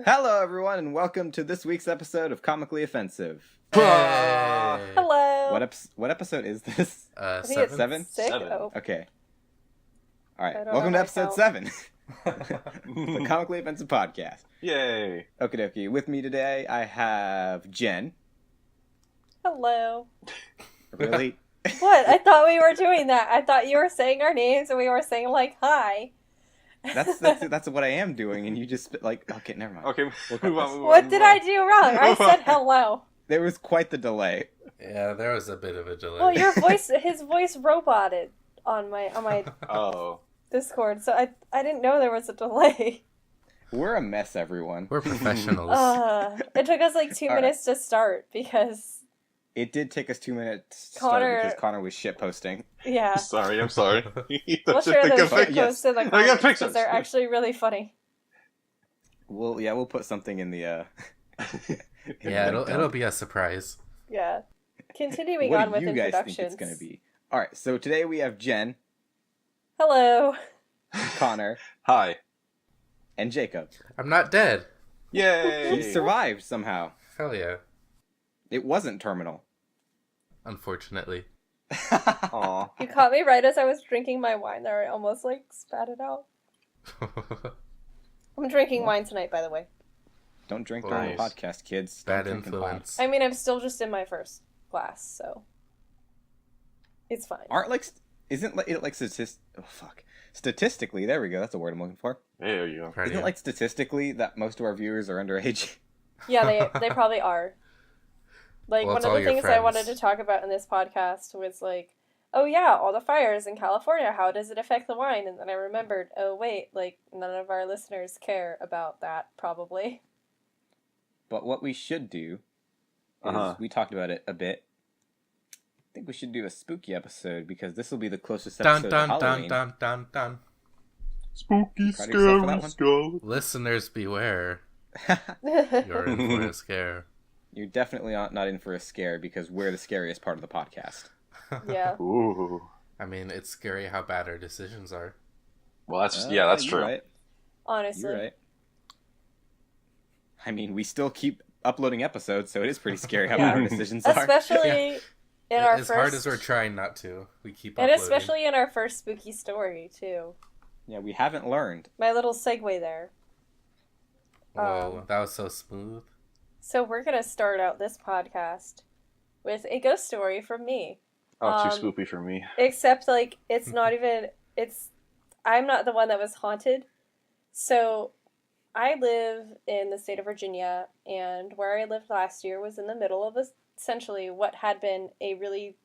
Hello, everyone, and welcome to this week's episode of Comically Offensive. Hey. Hello. What episode is this? I think it's Seven? Six? Seven. Oh. Okay. All I right. don't Welcome know to how to episode count. 7, the Comically Offensive podcast. Yay! Okie dokie. With me today, I have Jen. Hello. Really? What? I thought we were doing that. I thought you were saying our names and we were saying like hi. That's what I am doing, and you just like okay, never mind. Okay, We'll move on. What did I do wrong? I said hello. There was quite the delay. Yeah, there was a bit of a delay. Well, his voice roboted on my Oh. Discord, so I didn't know there was a delay. We're a mess, everyone. We're professionals. It took us like 2 All right. minutes to start because It did take us 2 minutes to Connor- start because Connor was shitposting. yeah. Sorry, I'm sorry. We'll share those pic- posts yes. in the I got comments pictures. because they're actually really funny. We'll put something in the Yeah, it'll be a surprise. Yeah. Continuing what on do with you guys introductions. think it's going to be? All right, so today we have Jen, Hello. Connor, Hi. and Jacob. I'm not dead. He Yay! survived somehow. Hell yeah. It wasn't terminal. Unfortunately. Aw. You caught me right as I was drinking my wine there. I almost like spat it out. I'm drinking wine tonight, by the way. Don't drink during the Nice. podcast, kids. Bad Don't drink in influence. I mean, I'm still just in my first glass, so it's fine. Aren't like isn't it like statistically? There we go. That's a word I'm looking for. There you go. Proud of Isn't it you. like statistically that most of our viewers are underage? Yeah, they probably are. Like, Well, one it's of all the your things I friends. wanted to talk about in this podcast was like, oh yeah, all the fires in California, how does it affect the wine? And then I remembered, oh wait, like, none of our listeners care about that, probably. But what we should do is we talked about it a bit. I think we should do a spooky episode because this will be the closest Dun episode dun to dun Halloween. dun dun dun. Spooky, Proud of yourself for that one? skull. Listeners beware. You're in for a scare. You're definitely not in for a scare because we're the scariest part of the podcast. Yeah. Ooh. I mean, it's scary how bad our decisions are. Well, that's that's You're true. Right. Honestly. You're right. I mean, we still keep uploading episodes, so it is pretty scary how Yeah. bad our decisions are. Especially in our As first... hard as we're trying not to, we keep And uploading. especially in our first spooky story, too. Yeah, we haven't learned. My little segue there. Whoa, that was so smooth. So we're going to start out this podcast with a ghost story from me. Oh, too Um, spoopy for me. Except, like, it's not even... I'm not the one that was haunted. So, I live in the state of Virginia, and where I lived last year was in the middle of essentially what had been a really...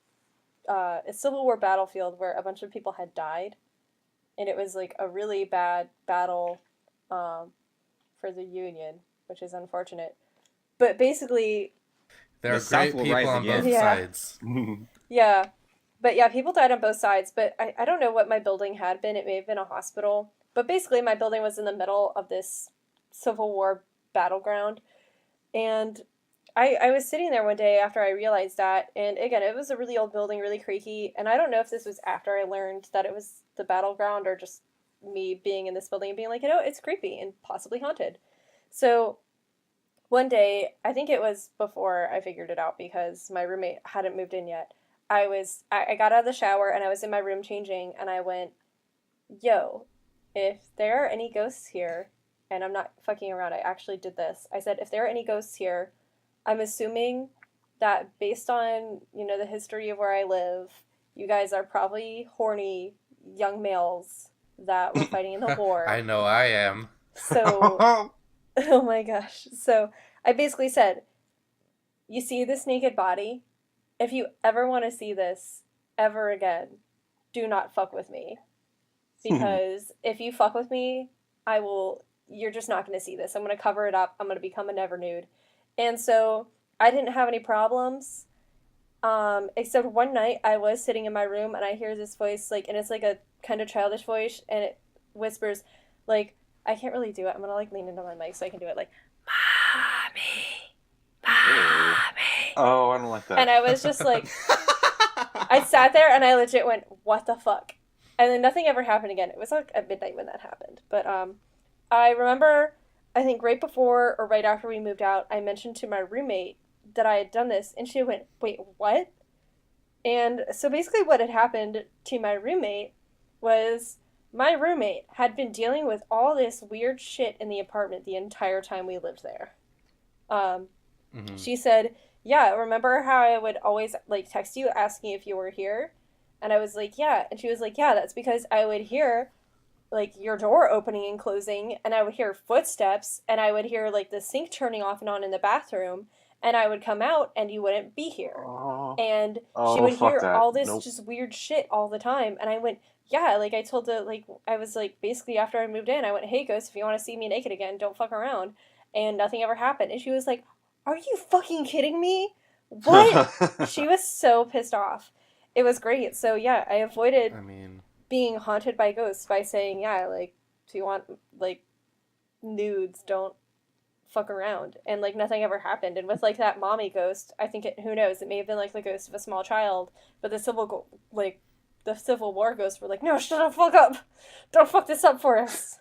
a Civil War battlefield where a bunch of people had died. And it was, like, a really bad battle for the Union, which is unfortunate. But basically... There The are South great will people rise on again. both Yeah. sides. Yeah. But yeah, people died on both sides. But I don't know what my building had been. It may have been a hospital. But basically, my building was in the middle of this Civil War battleground. And I was sitting there one day after I realized that. And again, it was a really old building, really creaky. And I don't know if this was after I learned that it was the battleground or just me being in this building and being like, it's creepy and possibly haunted. So one day, I think it was before I figured it out because my roommate hadn't moved in yet. I got out of the shower and I was in my room changing and I went, yo, if there are any ghosts here, and I'm not fucking around, I actually did this. I said, if there are any ghosts here, I'm assuming that based on, the history of where I live, you guys are probably horny young males that were fighting in the war. I know I am. So, oh my gosh. So I basically said, you see this naked body? If you ever want to see this ever again, do not fuck with me. Because if you fuck with me, you're just not going to see this. I'm going to cover it up. I'm going to become a never nude. And so I didn't have any problems. Except one night I was sitting in my room and I hear this voice, like, and it's like a kind of childish voice, and it whispers, like, I can't really do it. I'm going to, like, lean into my mic so I can do it, like, Mommy. Oh, I don't like that. And I was just like, I sat there and I legit went, what the fuck? And then nothing ever happened again. It was like at midnight when that happened. But I remember I think right before or right after we moved out, I mentioned to my roommate that I had done this, and she went, "Wait, what?" And so basically what had happened to my roommate was my roommate had been dealing with all this weird shit in the apartment the entire time we lived there. She said, "Yeah, remember how I would always like text you asking if you were here?" And I was like, "Yeah." And she was like, "Yeah, that's because I would hear like your door opening and closing, and I would hear footsteps, and I would hear like the sink turning off and on in the bathroom, and I would come out and you wouldn't be here." And she would hear all this just weird shit all the time. And I went, "Yeah," like I told the, like, I was like, basically after I moved in, I went, "Hey, Ghost, if you want to see me naked again, don't fuck around." And nothing ever happened. And she was like, "Are you fucking kidding me? What?" She was so pissed off. It was great. So yeah, I avoided being haunted by ghosts by saying, "Yeah, like, if you want, like, nudes, don't fuck around." And like nothing ever happened. And with like that mommy ghost, I think who knows, it may have been like the ghost of a small child, but the Civil War ghosts were like, "No, shut the fuck up, don't fuck this up for us."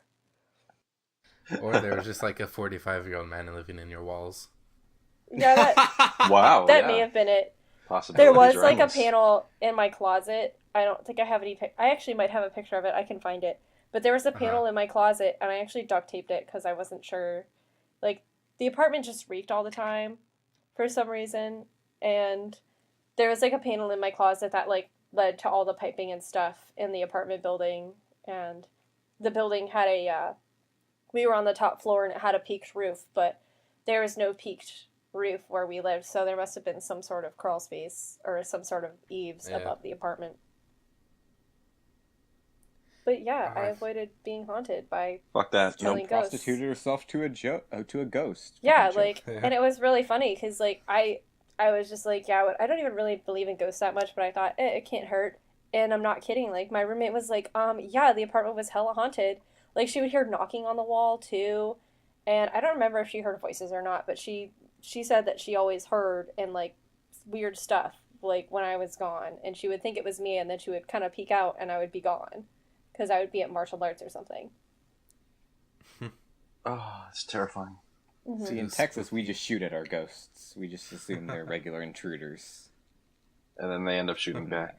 Or there was just like a 45-year-old man living in your walls. Yeah, that wow, that may have been it. There was like a panel in my closet. I don't think I have any I actually might have a picture of it. I can find it. But there was a panel in my closet, and I actually duct taped it because I wasn't sure. Like, the apartment just reeked all the time for some reason, and there was like a panel in my closet that like led to all the piping and stuff in the apartment building. And the building had we were on the top floor, and it had a peaked roof, but there was no peaked roof where we lived, so there must have been some sort of crawl space or some sort of eaves above the apartment. But yeah, I avoided being haunted by telling ghosts. Prostituted herself to a ghost. Yeah, like, and it was really funny because like I was just like, yeah, I don't even really believe in ghosts that much, but I thought it can't hurt, and I'm not kidding. Like, my roommate was like, yeah, the apartment was hella haunted. Like, she would hear knocking on the wall too, and I don't remember if she heard voices or not, but she said that she always heard and like weird stuff like when I was gone, and she would think it was me, and then she would kind of peek out, and I would be gone. Because I would be at martial arts or something. Oh, it's terrifying. Mm-hmm. See, in Texas, we just shoot at our ghosts. We just assume they're regular intruders. And then they end up shooting back.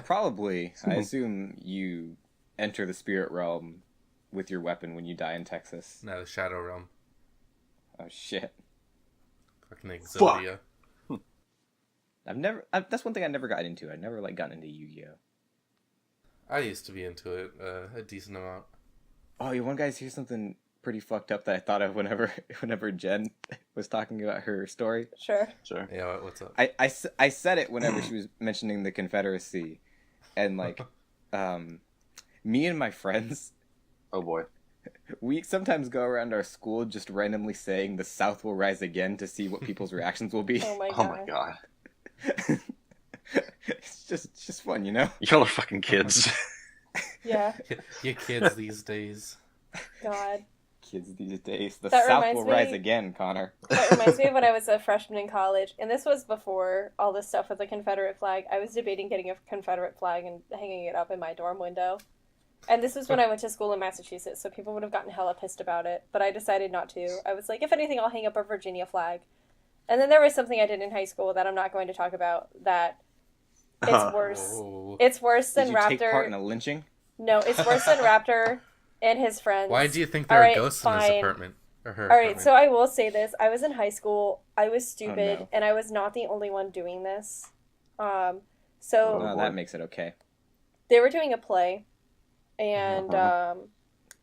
Probably. I assume you enter the spirit realm with your weapon when you die in Texas. No, the Shadow Realm. Oh, shit. Fucking Exodia. That's one thing I never got into. I never, like, gotten into Yu-Gi-Oh! I used to be into it a decent amount. Oh, you want guys hear something pretty fucked up that I thought of whenever Jen was talking about her story? Sure. Yeah, what's up? I said it whenever she was mentioning the Confederacy, and like, me and my friends. Oh boy. We sometimes go around our school just randomly saying the South will rise again to see what people's reactions will be. Oh my god. It's just fun, you know? Y'all are fucking kids. Yeah. You kids these days. God. Kids these days. The That South will rise again, Connor. That reminds me of when I was a freshman in college, and this was before all this stuff with the Confederate flag. I was debating getting a Confederate flag and hanging it up in my dorm window. And this was when I went to school in Massachusetts, so people would have gotten hella pissed about it. But I decided not to. I was like, if anything, I'll hang up a Virginia flag. And then there was something I did in high school that I'm not going to talk about that it's worse. Oh. It's worse than Did you Raptor. take part in a lynching? No, it's worse than Raptor and his friends. Why do you think there are ghosts in his apartment? Or her apartment? Alright, so I will say this. I was in high school. I was stupid, and I was not the only one doing this. That makes it okay. They were doing a play, and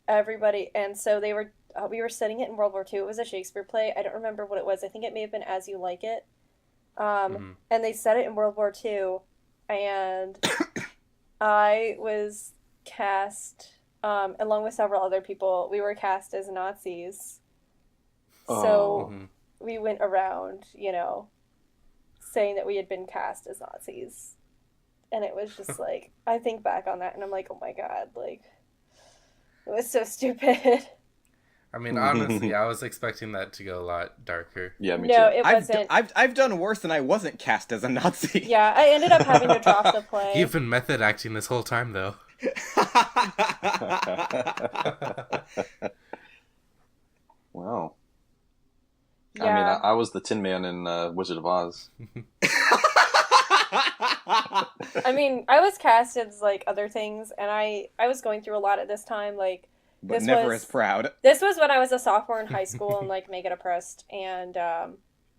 everybody, and so they were. We were setting it in World War II. It was a Shakespeare play. I don't remember what it was. I think it may have been As You Like It. And they set it in World War II, and I was cast, along with several other people, we were cast as Nazis. So we went around, saying that we had been cast as Nazis. And it was just like, I think back on that and I'm like, oh my god, like, it was so stupid. I mean, honestly, I was expecting that to go a lot darker. Yeah, me too. No, it wasn't. I've done worse, and I wasn't cast as a Nazi. Yeah, I ended up having to drop the play. You've been method acting this whole time, though. Wow. Yeah. I mean, I was the Tin Man in Wizard of Oz. I mean, I was cast as like other things, and I was going through a lot at this time. Like, But never as proud. This was when I was a sophomore in high school and like mega depressed, and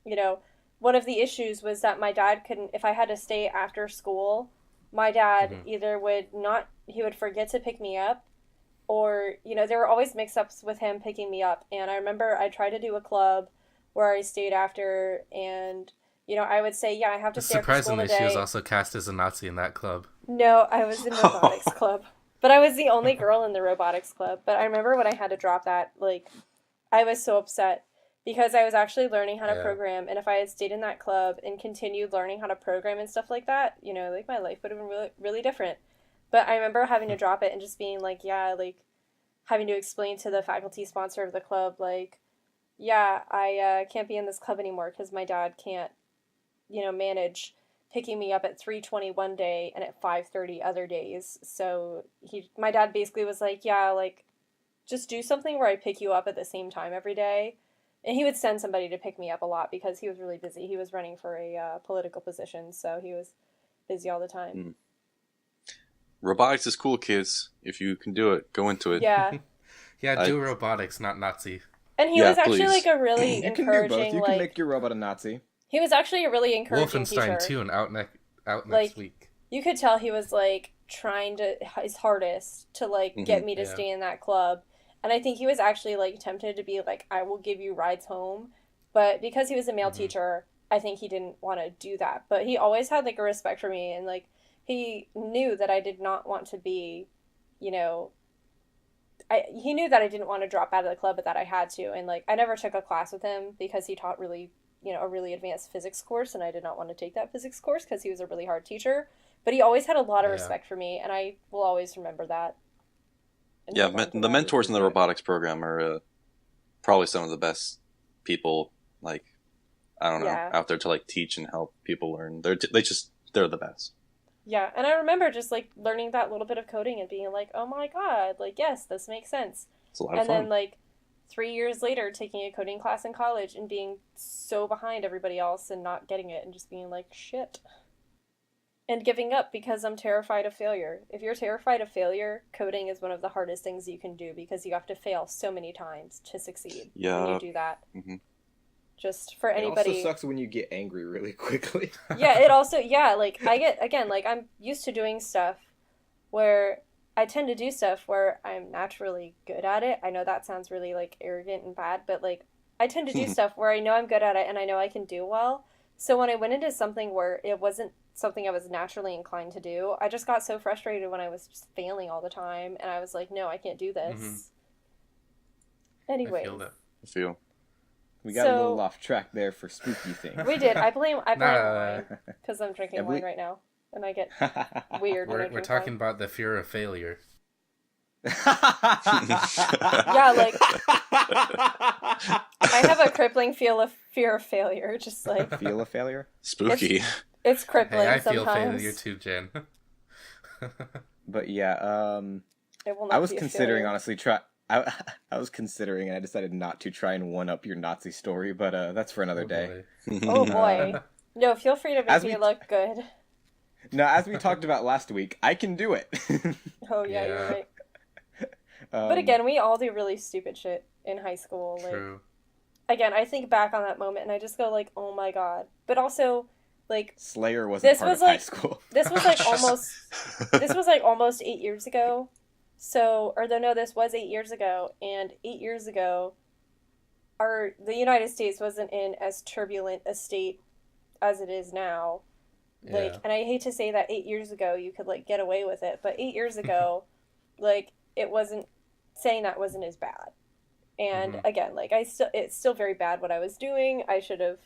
you know, one of the issues was that my dad couldn't. If I had to stay after school, my dad either would not. He would forget to pick me up, or there were always mix-ups with him picking me up. And I remember I tried to do a club where I stayed after, and I would say, yeah, I have to stay after school today. Surprisingly, she was also cast as a Nazi in that club. No, I was in robotics club, but I was the only girl in the robotics club. But I remember when I had to drop that, like, I was so upset because I was actually learning how to program, and if I had stayed in that club and continued learning how to program and stuff like that, like my life would have been really, really different. But I remember having to drop it and just being like, yeah, like having to explain to the faculty sponsor of the club, like, yeah, I can't be in this club anymore because my dad can't, manage picking me up at 3:20 one day and at 5:30 other days. So my dad basically was like, yeah, like, just do something where I pick you up at the same time every day. And he would send somebody to pick me up a lot because he was really busy. He was running for a political position, so he was busy all the time. Robotics is cool, kids. If you can do it, go into it. Yeah. Yeah, do robotics, not Nazi. And he was actually like a really You encouraging, can do both. You like, can make your robot a Nazi. he was actually a really encouraging Wolfenstein teacher. 2 and out next Like, week. You could tell he was like trying his hardest to like get me to stay in that club. And I think he was actually like tempted to be like, I will give you rides home. But because he was a male teacher, I think he didn't want to do that. But he always had like a respect for me, and like he knew that I did not want to be, he knew that I didn't want to drop out of the club, but that I had to. And like I never took a class with him because he taught really, a really advanced physics course, and I did not want to take that physics course because he was a really hard teacher. But he always had a lot of respect for me, and I will always remember that. Yeah, the mentors in the robotics program are probably some of the best people, like, I don't know, out there to like teach and help people learn. They're the best. Yeah, and I remember just like learning that little bit of coding and being like, oh my god, like, yes, this makes sense. It's a lot of fun. And then like 3 years later, taking a coding class in college and being so behind everybody else and not getting it and just being like, shit. And giving up because I'm terrified of failure. If you're terrified of failure, coding is one of the hardest things you can do because you have to fail so many times to succeed when you do that. Just for anybody. It also sucks when you get angry really quickly. Yeah, it also, like, I get, again, like, I'm used to doing stuff where I tend to do stuff where I'm naturally good at it. I know that sounds really, like, arrogant and bad, but, like, I tend to do stuff where I know I'm good at it and I know I can do well. So when I went into something where it wasn't something I was naturally inclined to do, I just got so frustrated when I was just failing all the time, and I was like, no, I can't do this. Anyway. I feel. We got a little off track there for spooky things. We did. I blame wine because I'm drinking wine right now, and I get weird when I drink We're talking about the fear of failure. Yeah, like I have a crippling fear of failure, just like feel of failure. Spooky. It's crippling. Hey, I feel sometimes. failure too, Jen. But yeah, it will not I was be a considering failure. honestly I was considering, and I decided not to try and one up your Nazi story, but that's for another day. Oh boy. No, feel free to make me look good. No, as we talked about last week, I can do it. Oh yeah, you're right. But again, we all do really stupid shit in high school. Like, True. Again, I think back on that moment and I just go like, oh my god. But also, like, Slayer wasn't part of high school. This was like almost 8 years ago. So, this was 8 years ago, and 8 years ago, the United States wasn't in as turbulent a state as it is now. Like, and I hate to say that 8 years ago you could like get away with it, but 8 years ago, like, saying that wasn't as bad. And again, like, it's still very bad what I was doing. I should have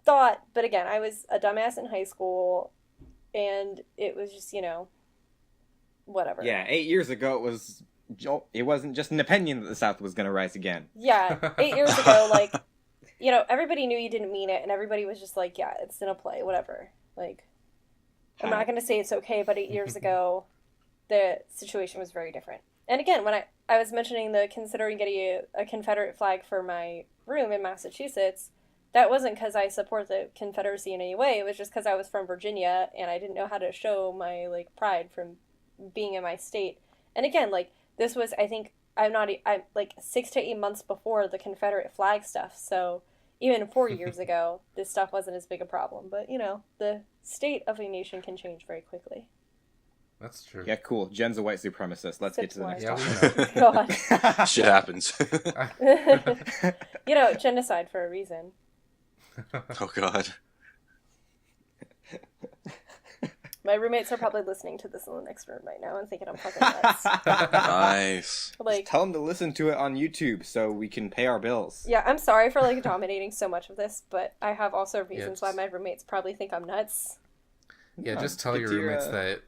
thought, but again, I was a dumbass in high school, and it was just, whatever. Yeah, 8 years ago it wasn't just an opinion that the South was going to rise again. Yeah, 8 years ago, like, everybody knew you didn't mean it, and everybody was just like, yeah, it's in a play, whatever. Like, I'm not going to say it's okay, but 8 years ago, the situation was very different. And again, when I was mentioning considering getting a Confederate flag for my room in Massachusetts, that wasn't because I support the Confederacy in any way. It was just because I was from Virginia and I didn't know how to show my like pride from being in my state. And again, like this was, I think I'm like 6 to 8 months before the Confederate flag stuff. So even 4 years ago, this stuff wasn't as big a problem. But you know, the state of a nation can change very quickly. That's true. Yeah, cool. Jen's a white supremacist. Let's get to the next topic. God. Shit happens. You know, genocide for a reason. Oh, God. My roommates are probably listening to this in the next room right now and thinking I'm fucking nuts. Nice. Like, just tell them to listen to it on YouTube so we can pay our bills. Yeah, I'm sorry for like dominating so much of this, but I have also reasons why my roommates probably think I'm nuts. Yeah, just tell your roommates that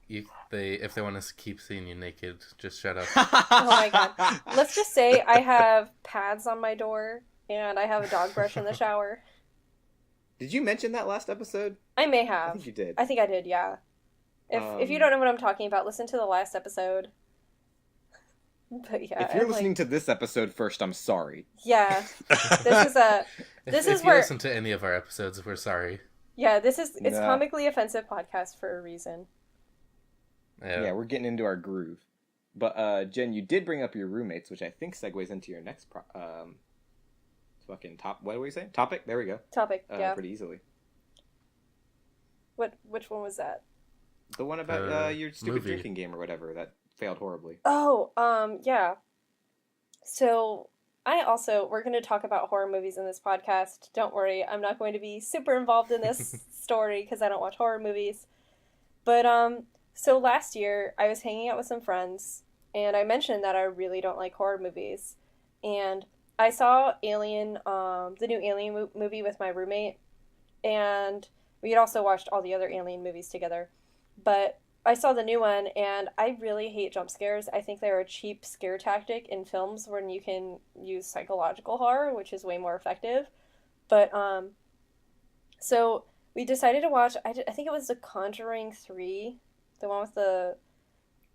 if they want to keep seeing you naked, just shut up. Oh my God. Let's just say I have pads on my door and I have a dog brush in the shower. Did you mention that last episode? I may have. I think you did. I think I did, yeah. If you don't know what I'm talking about, listen to the last episode. But yeah. If you're listening to this episode first, I'm sorry. Yeah. This is if where you listen to any of our episodes, we're sorry. Yeah, it's Comically Offensive podcast for a reason. Yeah, we're getting into our groove. But Jen, you did bring up your roommates, which I think segues into your next fucking top. What do we say? Topic. There we go. Topic. Yeah. Pretty easily. Which one was that? The one about your stupid movie. drinking game or whatever that failed horribly. Oh, yeah. So we're going to talk about horror movies in this podcast. Don't worry, I'm not going to be super involved in this story because I don't watch horror movies. But so last year I was hanging out with some friends and I mentioned that I really don't like horror movies, and I saw Alien, the new Alien movie with my roommate, and we had also watched all the other Alien movies together. But I saw the new one, and I really hate jump scares. I think they're a cheap scare tactic in films when you can use psychological horror, which is way more effective. But, so we decided to watch, I think it was The Conjuring 3, the one with the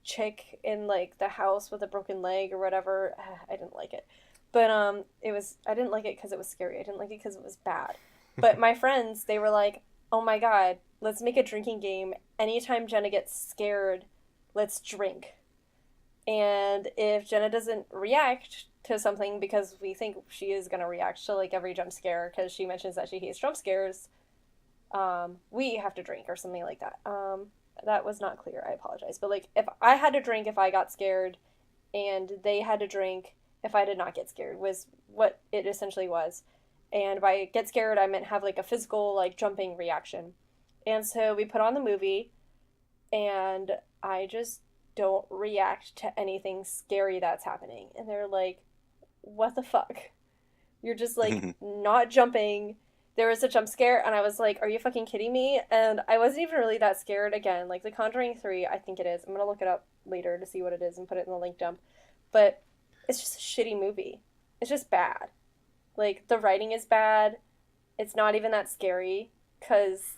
chick in, like, the house with a broken leg or whatever. I didn't like it. But, I didn't like it because it was scary. I didn't like it because it was bad. But my friends, they were like, oh my God, let's make a drinking game. Anytime Jenna gets scared, let's drink. And if Jenna doesn't react to something because we think she is going to react to like every jump scare because she mentions that she hates jump scares, we have to drink or something like that. That was not clear. I apologize. But like if I had to drink if I got scared and they had to drink if I did not get scared was what it essentially was. And by get scared, I meant have like a physical like jumping reaction. And so we put on the movie and I just don't react to anything scary that's happening. And they're like, what the fuck? You're just like not jumping. There was a jump scare and I was like, are you fucking kidding me? And I wasn't even really that scared. Again, like The Conjuring 3, I think it is. I'm going to look it up later to see what it is and put it in the link dump. But it's just a shitty movie. It's just bad. Like, the writing is bad. It's not even that scary because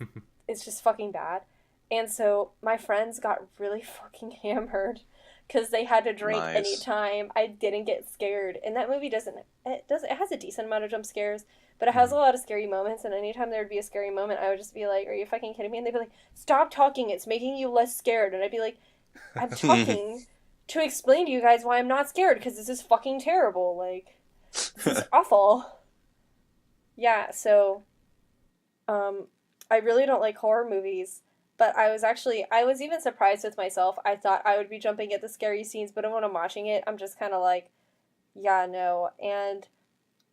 it's just fucking bad. And so my friends got really fucking hammered because they had to drink anytime I didn't get scared. And that movie it has a decent amount of jump scares, but it has a lot of scary moments. And anytime there would be a scary moment, I would just be like, are you fucking kidding me? And they'd be like, stop talking. It's making you less scared. And I'd be like, I'm talking to explain to you guys why I'm not scared because this is fucking terrible. Like, this is awful. Yeah, so I really don't like horror movies, but I was even surprised with myself. I thought I would be jumping at the scary scenes, but when I'm watching it, I'm just kind of like, yeah, no. And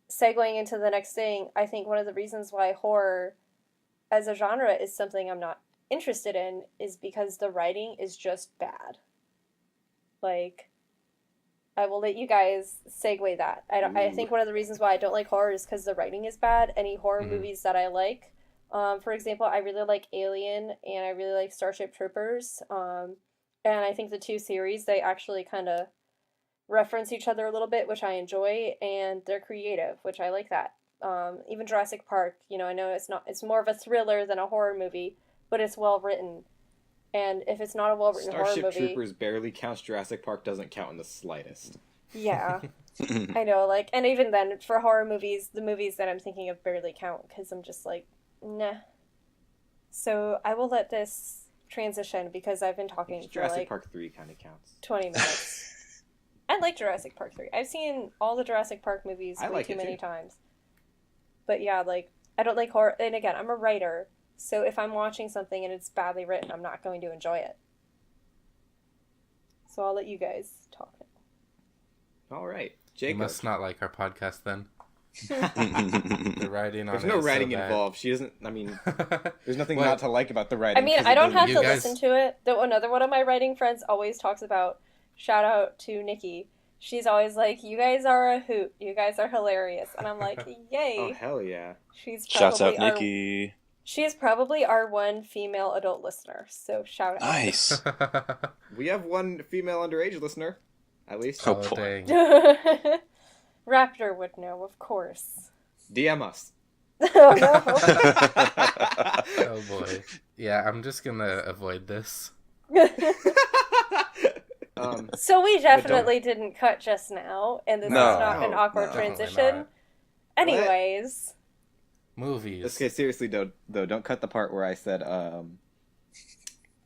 segueing into the next thing, I think one of the reasons why horror as a genre is something I'm not interested in is because the writing is just bad. Like, I will let you guys segue that. I think one of the reasons why I don't like horror is because the writing is bad. Any horror movies that I like, for example, I really like Alien and I really like Starship Troopers. And I think the two series, they actually kind of reference each other a little bit, which I enjoy, and they're creative, which I like that. Even Jurassic Park, I know it's more of a thriller than a horror movie, but it's well written. And if it's not a well-written horror Starship movie... Troopers barely counts. Jurassic Park doesn't count in the slightest. Yeah. I know, like, and even then, for horror movies, the movies that I'm thinking of barely count, because I'm just like, nah. So I will let this transition, because I've been talking for, Jurassic like... Park 3 kind of counts. 20 minutes. I like Jurassic Park 3. I've seen all the Jurassic Park movies way too many times. But yeah, like, I don't like horror, and again, I'm a writer, so if I'm watching something and it's badly written, I'm not going to enjoy it. So I'll let you guys talk. All right. Jacob. You must not like our podcast then. The writing on There's no writing so involved. She doesn't, I mean, there's nothing not to like about the writing. I mean, I don't have to guys... listen to it. Though another one of my writing friends always talks about, shout out to Nikki. She's always like, you guys are a hoot. You guys are hilarious. And I'm like, yay. Oh, hell yeah. Shouts out Nikki. She is probably our one female adult listener, so shout out. Nice. We have one female underage listener, at least. Oh, dang. Raptor would know, of course. DM us. Oh, no. Oh, boy. Yeah, I'm just gonna avoid this. So we definitely didn't cut just now, and this is not an awkward transition. Not. Anyways. Movies. Okay, seriously though, don't cut the part where I said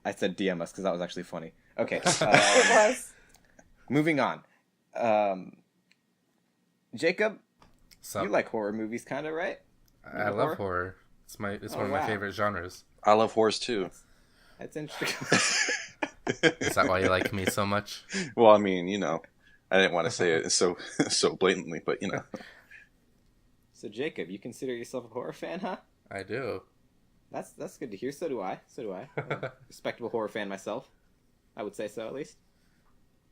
DM us, because that was actually funny. Okay. It was. Moving on. Jacob, Sup? you like horror movies, kind of, right? I love horror. It's one of my favorite genres. I love horrors too. That's interesting. Is that why you like me so much? Well, I mean, you know, I didn't want to say it so blatantly, but you know. So, Jacob, you consider yourself a horror fan, huh? I do. That's good to hear. So do I. I'm a respectable horror fan myself. I would say so, at least.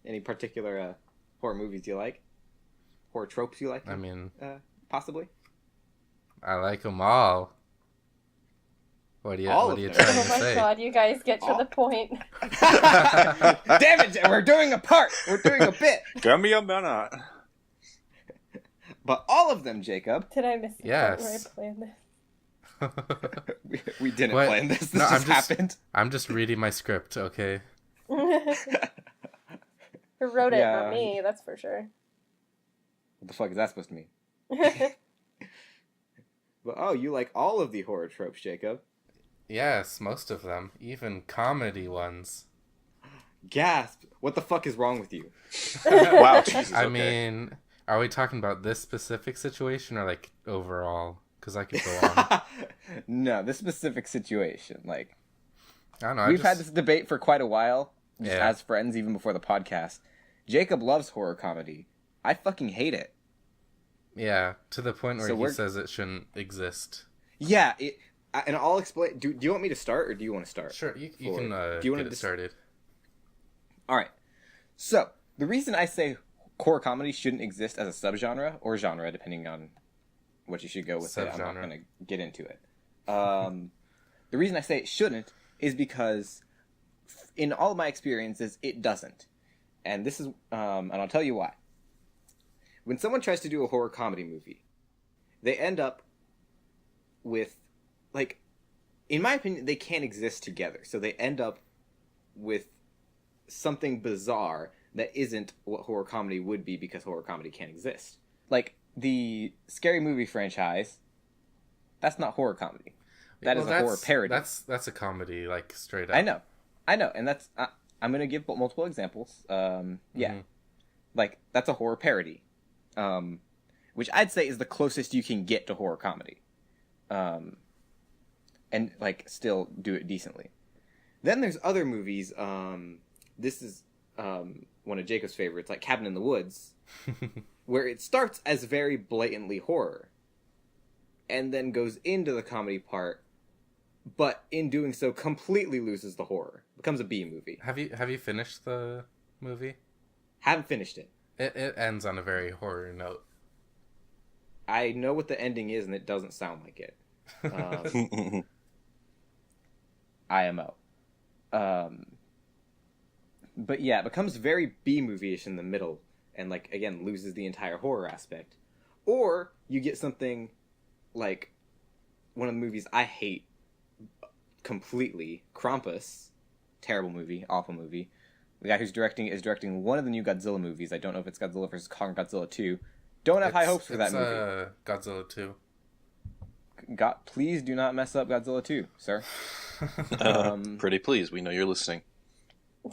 Any particular horror movies you like? Horror tropes you like? I mean... possibly? I like them all. What are you trying to say? Oh my god, you guys get to the point. Damn it, we're doing a part! We're doing a bit! Get me a minute. But all of them, Jacob. Did I miss the part where I planned this? We didn't plan this. This just happened. I'm just reading my script, okay? Who wrote it? Not me, that's for sure. What the fuck is that supposed to mean? But you like all of the horror tropes, Jacob. Yes, most of them. Even comedy ones. Gasp! What the fuck is wrong with you? Wow, Jesus, I mean, are we talking about this specific situation or like overall? Because I could go on. No, this specific situation. Like, I don't know. We've had this debate for quite a while, just as friends, even before the podcast. Jacob loves horror comedy. I fucking hate it. Yeah, to the point where he says it shouldn't exist. Yeah, and I'll explain. Do you want me to start, or do you want to start? Sure, you can get it started. All right. So, the reason I say horror comedy shouldn't exist as a subgenre, or genre, depending on what you should go with it, I'm not going to get into it. The reason I say it shouldn't is because in all of my experiences, it doesn't. And this is, and I'll tell you why. When someone tries to do a horror comedy movie, they end up with, like, in my opinion, they can't exist together. So they end up with something bizarre that isn't what horror comedy would be, because horror comedy can't exist. Like, the Scary Movie franchise, that's not horror comedy. That is a horror parody. That's a comedy, like, straight up. I know. And that's, I'm going to give multiple examples. Yeah. Like, that's a horror parody. Which I'd say is the closest you can get to horror comedy. And, like, still do it decently. Then there's other movies, this is, one of Jacob's favorites, like Cabin in the Woods, where it starts as very blatantly horror, and then goes into the comedy part, but in doing so completely loses the horror. Becomes a B movie. Have you finished the movie? Haven't finished it. It ends on a very horror note. I know what the ending is, and it doesn't sound like it. IMO. But yeah, it becomes very B-movie-ish in the middle, and, like, again, loses the entire horror aspect. Or you get something like one of the movies I hate completely, Krampus, Terrible movie. Awful movie. The guy who's directing is directing one of the new Godzilla movies. I don't know if it's Godzilla vs. Kong, Godzilla 2. Don't have high hopes for that movie. Godzilla 2. Please do not mess up Godzilla 2, sir. Pretty please. We know you're listening.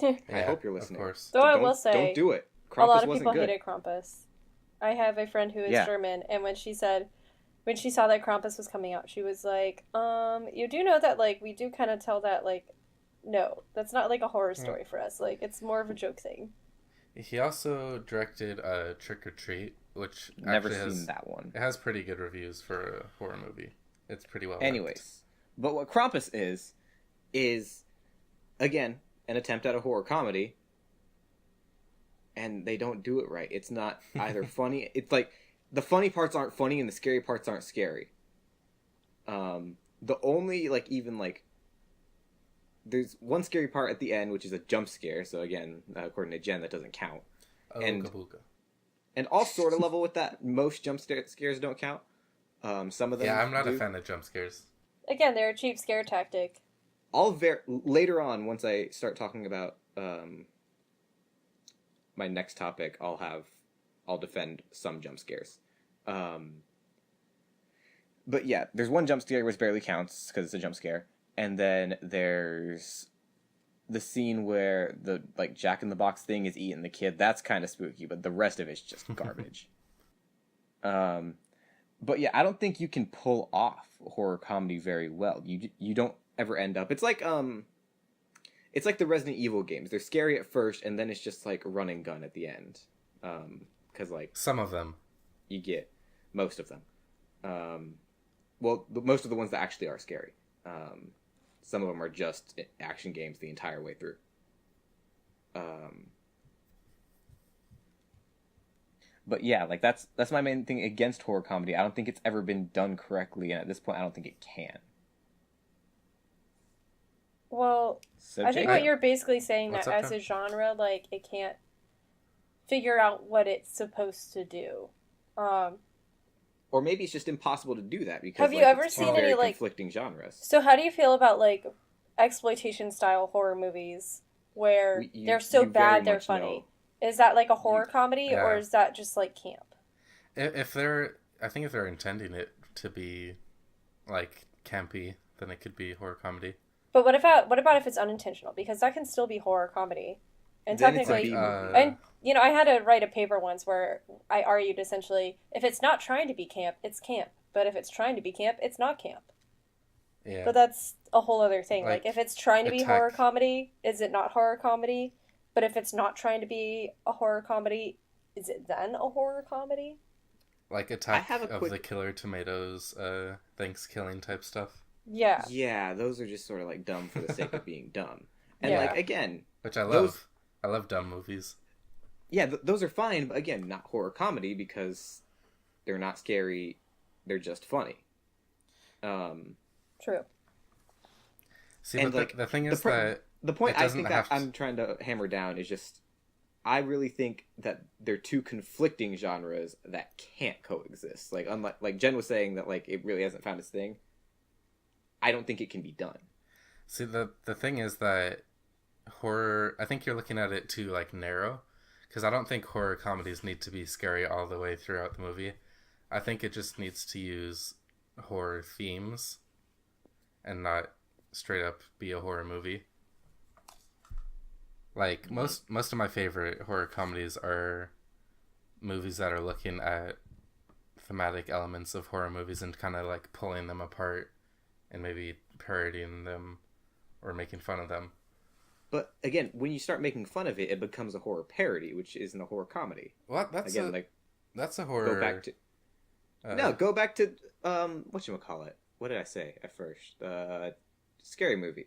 I hope you're listening. Of course. Though I will say, don't do it. Krampus a lot of people hated Krampus. I have a friend who is German, and when she saw that Krampus was coming out, she was like, you do know that, like, we do kind of tell that, like, no, that's not, like, a horror story for us. Like, it's more of a joke thing. He also directed Trick or Treat, which never seen that one. It has pretty good reviews for a horror movie. It's pretty well. Anyways, but what Krampus is again an attempt at a horror comedy, and they don't do it right. It's not either funny. It's like the funny parts aren't funny and the scary parts aren't scary. The only there's one scary part at the end, which is a jump scare. So again, according to Jen, that doesn't count. And all sort of level with that. Most jump scares don't count. Some of them. Yeah, I'm not a fan of jump scares. Again, they're a cheap scare tactic. Later on, once I start talking about my next topic, I'll defend some jump scares. But yeah, there's one jump scare which barely counts because it's a jump scare, and then there's the scene where the Jack in the Box thing is eating the kid. That's kind of spooky, but the rest of it's just garbage. But yeah, I don't think you can pull off horror comedy very well. You don't ever end up. It's like the Resident Evil games. They're scary at first, and then it's just like run and gun at the end. Because some of them, you get most of them. Most of the ones that actually are scary. Some of them are just action games the entire way through. But yeah, that's my main thing against horror comedy. I don't think it's ever been done correctly, and at this point, I don't think it can. Well, So I think what you're basically saying What's that up, as Tom? a genre, it can't figure out what it's supposed to do. Or maybe it's just impossible to do that because Have you ever it's seen very any conflicting genres. So how do you feel about exploitation style horror movies where they're so bad they're funny? Is that a horror comedy or is that just camp? I think if they're intending it to be campy, then it could be horror comedy. But what about if it's unintentional? Because that can still be horror comedy. And Then technically, it's I had to write a paper once where I argued essentially, if it's not trying to be camp, it's camp. But if it's trying to be camp, it's not camp. Yeah. But that's a whole other thing. If it's trying to be horror comedy, is it not horror comedy? But if it's not trying to be a horror comedy, is it then a horror comedy? Attack of the Killer Tomatoes, Thanksgiving type stuff. Yeah. Yeah, those are just sort of dumb for the sake of being dumb. And again... Which I love. I love dumb movies. Yeah, those are fine, but again, not horror comedy because they're not scary, they're just funny. True. See, and but the thing is that... The point I think that I'm trying to hammer down is just, I really think that they're two conflicting genres that can't coexist. Unlike Jen was saying that it really hasn't found its thing. I don't think it can be done. See, the thing is that horror, I think you're looking at it too narrow, because I don't think horror comedies need to be scary all the way throughout the movie. I think it just needs to use horror themes and not straight up be a horror movie. Most of my favorite horror comedies are movies that are looking at thematic elements of horror movies and kind of pulling them apart and maybe parodying them or making fun of them. But again, when you start making fun of it, it becomes a horror parody, which isn't a horror comedy. What? That's a horror. Go back to whatchamacallit. What did I say at first? Scary Movie.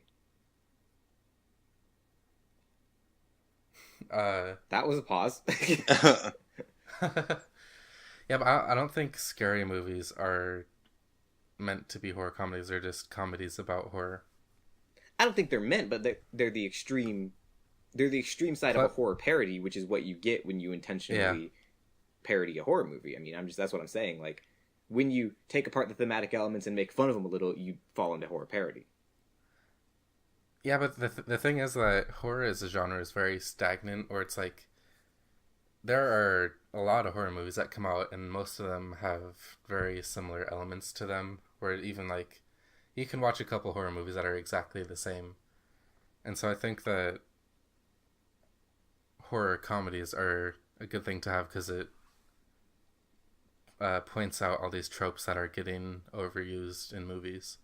That was a pause. Yeah, but I don't think scary movies are meant to be horror comedies. They're just comedies about horror. I don't think they're meant, but they're the extreme. They're the extreme side of a horror parody, which is what you get when you intentionally parody a horror movie. I mean, that's what I'm saying. When you take apart the thematic elements and make fun of them a little, you fall into horror parody. Yeah, but the thing is that horror as a genre is very stagnant, or it's like there are a lot of horror movies that come out, and most of them have very similar elements to them. Where even like you can watch a couple horror movies that are exactly the same, and so I think that horror comedies are a good thing to have because it points out all these tropes that are getting overused in movies.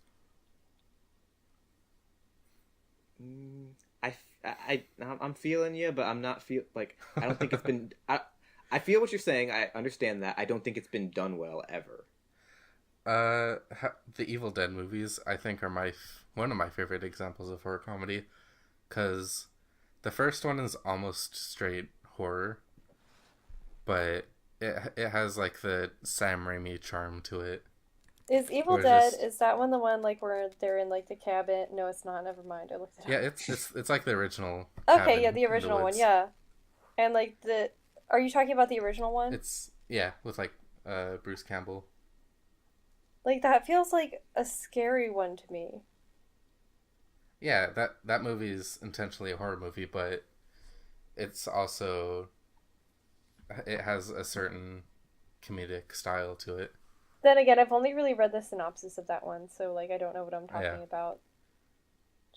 I'm feeling you, but I'm not like I don't think it's been. I feel what you're saying. I understand that. I don't think it's been done well ever. The Evil Dead movies I think are one of my favorite examples of horror comedy, because the first one is almost straight horror, but it has like the Sam Raimi charm to it. Is Evil Dead, is that one the one like where they're in like the cabin? No, it's not. Never mind. I looked it up. Yeah, it's like the original. Okay, yeah, the original one, yeah. And like are you talking about the original one? It's with like Bruce Campbell. Like that feels like a scary one to me. Yeah, that movie is intentionally a horror movie, but it's also it has a certain comedic style to it. Then again, I've only really read the synopsis of that one, so like I don't know what I'm talking about.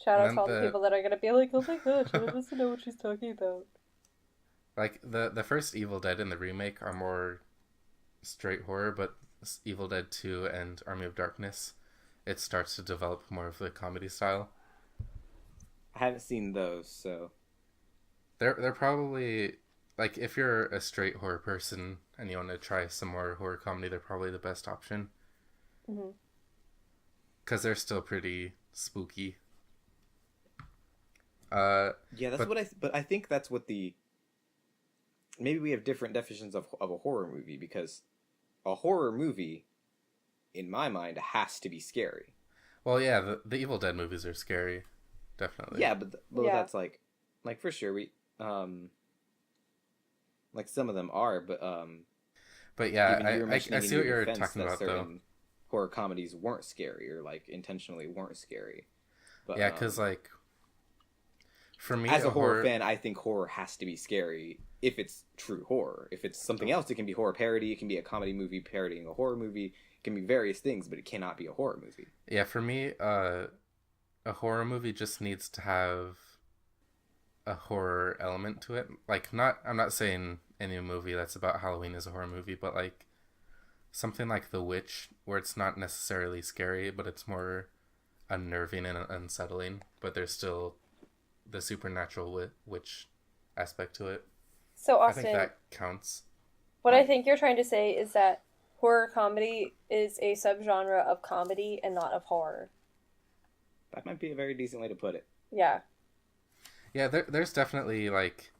Shout out to all the people that are gonna be like, "Oh my god, she doesn't know what she's talking about." Like the first Evil Dead and the remake are more straight horror, but Evil Dead 2 and Army of Darkness, it starts to develop more of the comedy style. I haven't seen those, so they're probably like if you're a straight horror person and you want to try some more horror comedy, they're probably the best option. Mm-hmm. Because they're still pretty spooky. Yeah, that's but I think that's what maybe we have different definitions of a horror movie, because a horror movie, in my mind, has to be scary. Well, yeah, the Evil Dead movies are scary, definitely. Yeah, but that's like for sure we like some of them are, but yeah, I see what you're talking about though. Horror comedies weren't scary, or like intentionally weren't scary. But, yeah, because like for me, as a horror fan, I think horror has to be scary if it's true horror. If it's something else, it can be horror parody. It can be a comedy movie parodying a horror movie. It can be various things, but it cannot be a horror movie. Yeah, for me, a horror movie just needs to have a horror element to it. Like, I'm not saying any movie that's about Halloween is a horror movie, but like something like The Witch, where it's not necessarily scary, but it's more unnerving and unsettling, but there's still the supernatural witch aspect to it. So Austin, I think that counts. What I think you're trying to say is that horror comedy is a subgenre of comedy and not of horror. That might be a very decent way to put it. Yeah. Yeah, there's definitely like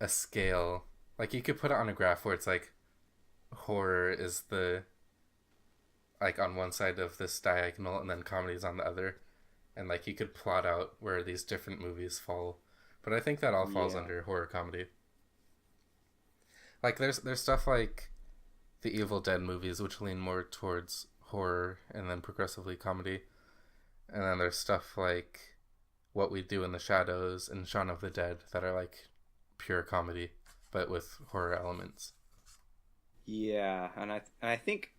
a scale. Like you could put it on a graph where it's like horror is like on one side of this diagonal and then comedy is on the other. And like you could plot out where these different movies fall. But I think that all falls under horror comedy. Like there's stuff like the Evil Dead movies, which lean more towards horror and then progressively comedy. And then there's stuff like What We Do in the Shadows and Shaun of the Dead that are like pure comedy, but with horror elements. Yeah, and I think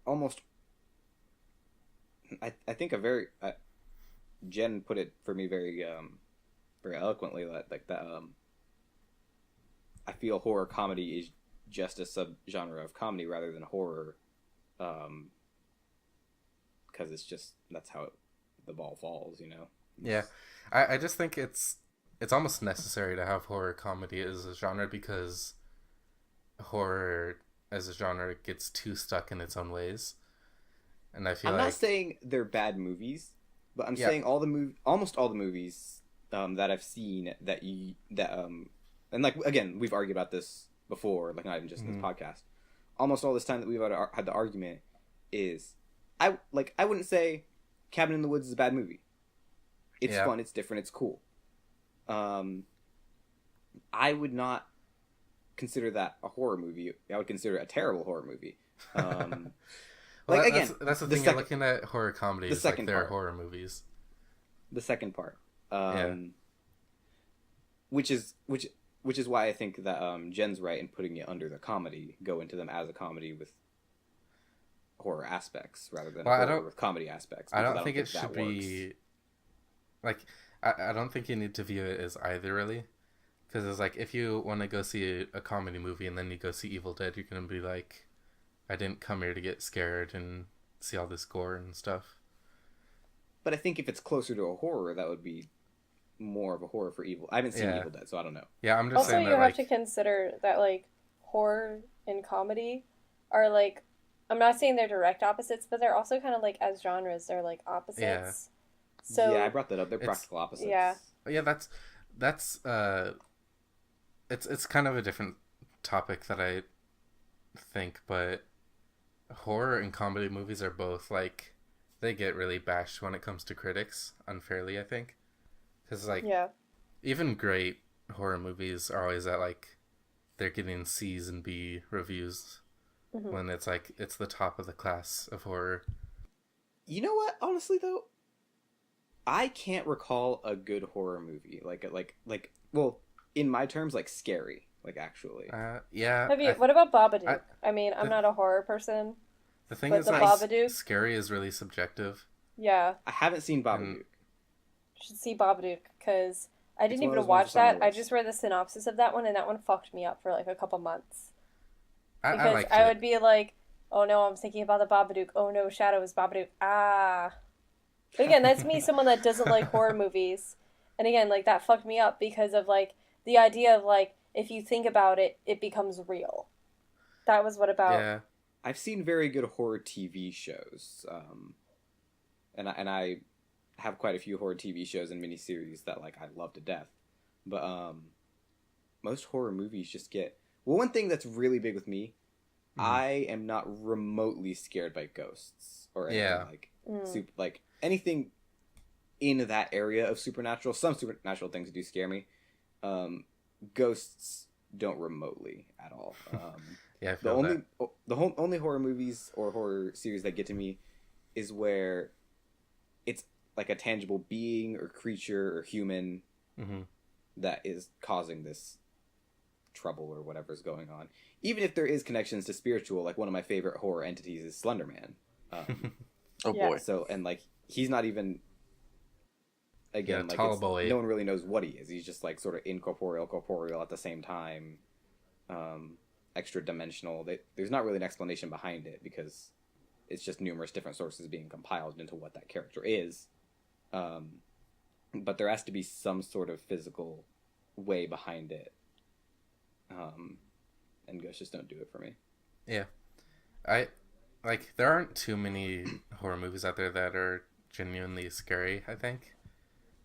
almost I think a very Jen put it for me very very eloquently that I feel horror comedy is just a subgenre of comedy rather than horror, because it's just that's how the ball falls, you know. Yeah, I just think it's almost necessary to have horror comedy as a genre, because horror as a genre gets too stuck in its own ways, and I feel I'm not saying they're bad movies, but I'm saying almost all the movies that I've seen and like again we've argued about this before, like not even just in this podcast. Almost all this time that we've had the argument is I wouldn't say Cabin in the Woods is a bad movie. It's fun, it's different, it's cool. I would not consider that a horror movie. I would consider it a terrible horror movie. Well, again, that's the thing. You're looking at horror comedies like they're horror movies. The second part. Which is why I think that Jen's right in putting it under the comedy, go into them as a comedy with horror aspects rather than horror with comedy aspects. I don't think it should be like I don't think you need to view it as either, really, because it's like if you want to go see a comedy movie and then you go see Evil Dead, you're gonna be like, I didn't come here to get scared and see all this gore and stuff. But I think if it's closer to a horror, that would be more of a horror for Evil. I haven't seen Evil Dead, so I don't know. Yeah, I'm just saying that. Also, you have to consider that like horror and comedy are like, I'm not saying they're direct opposites, but they're also kind of like as genres, they're like opposites. Yeah. So yeah, I brought that up. They're practical opposites. Yeah. Yeah, that's it's kind of a different topic that I think, but horror and comedy movies are both like, they get really bashed when it comes to critics unfairly, I think. Because, like, even great horror movies are always at, like, they're getting C's and B reviews when it's, like, it's the top of the class of horror. You know what? Honestly, though, I can't recall a good horror movie. Well, in my terms, like, scary. Like, actually. Yeah. What about Babadook? I mean, I'm not a horror person. The thing is, like, scary is really subjective. Yeah. I haven't seen Babadook. You should see Babadook, because I didn't even watch that. I just read the synopsis of that one, and that one fucked me up for like a couple months. Because I would be like, oh no, I'm thinking about the Babadook. Oh no, Shadow is Babadook. Ah. But again, that's me, someone that doesn't like horror movies. And again, like, that fucked me up because of, like, the idea of, like, if you think about it, it becomes real. That was what about... Yeah. I've seen very good horror TV shows. And I have quite a few horror TV shows and miniseries that, like, I love to death. But most horror movies just get... Well, one thing that's really big with me, I am not remotely scared by ghosts or anything like anything in that area of supernatural. Some supernatural things do scare me. Ghosts don't remotely at all. Yeah, I feel the only horror movies or horror series that get to me is where it's like a tangible being or creature or human that is causing this trouble or whatever's going on. Even if there is connections to spiritual, like one of my favorite horror entities is Slender Man. Oh boy! So, and like, he's not even, again, like, boy. No one really knows what he is. He's just like sort of incorporeal, corporeal at the same time, extra dimensional. There's not really an explanation behind it because it's just numerous different sources being compiled into what that character is. But there has to be some sort of physical way behind it. And ghosts just don't do it for me. Yeah. There aren't too many horror movies out there that are genuinely scary, I think.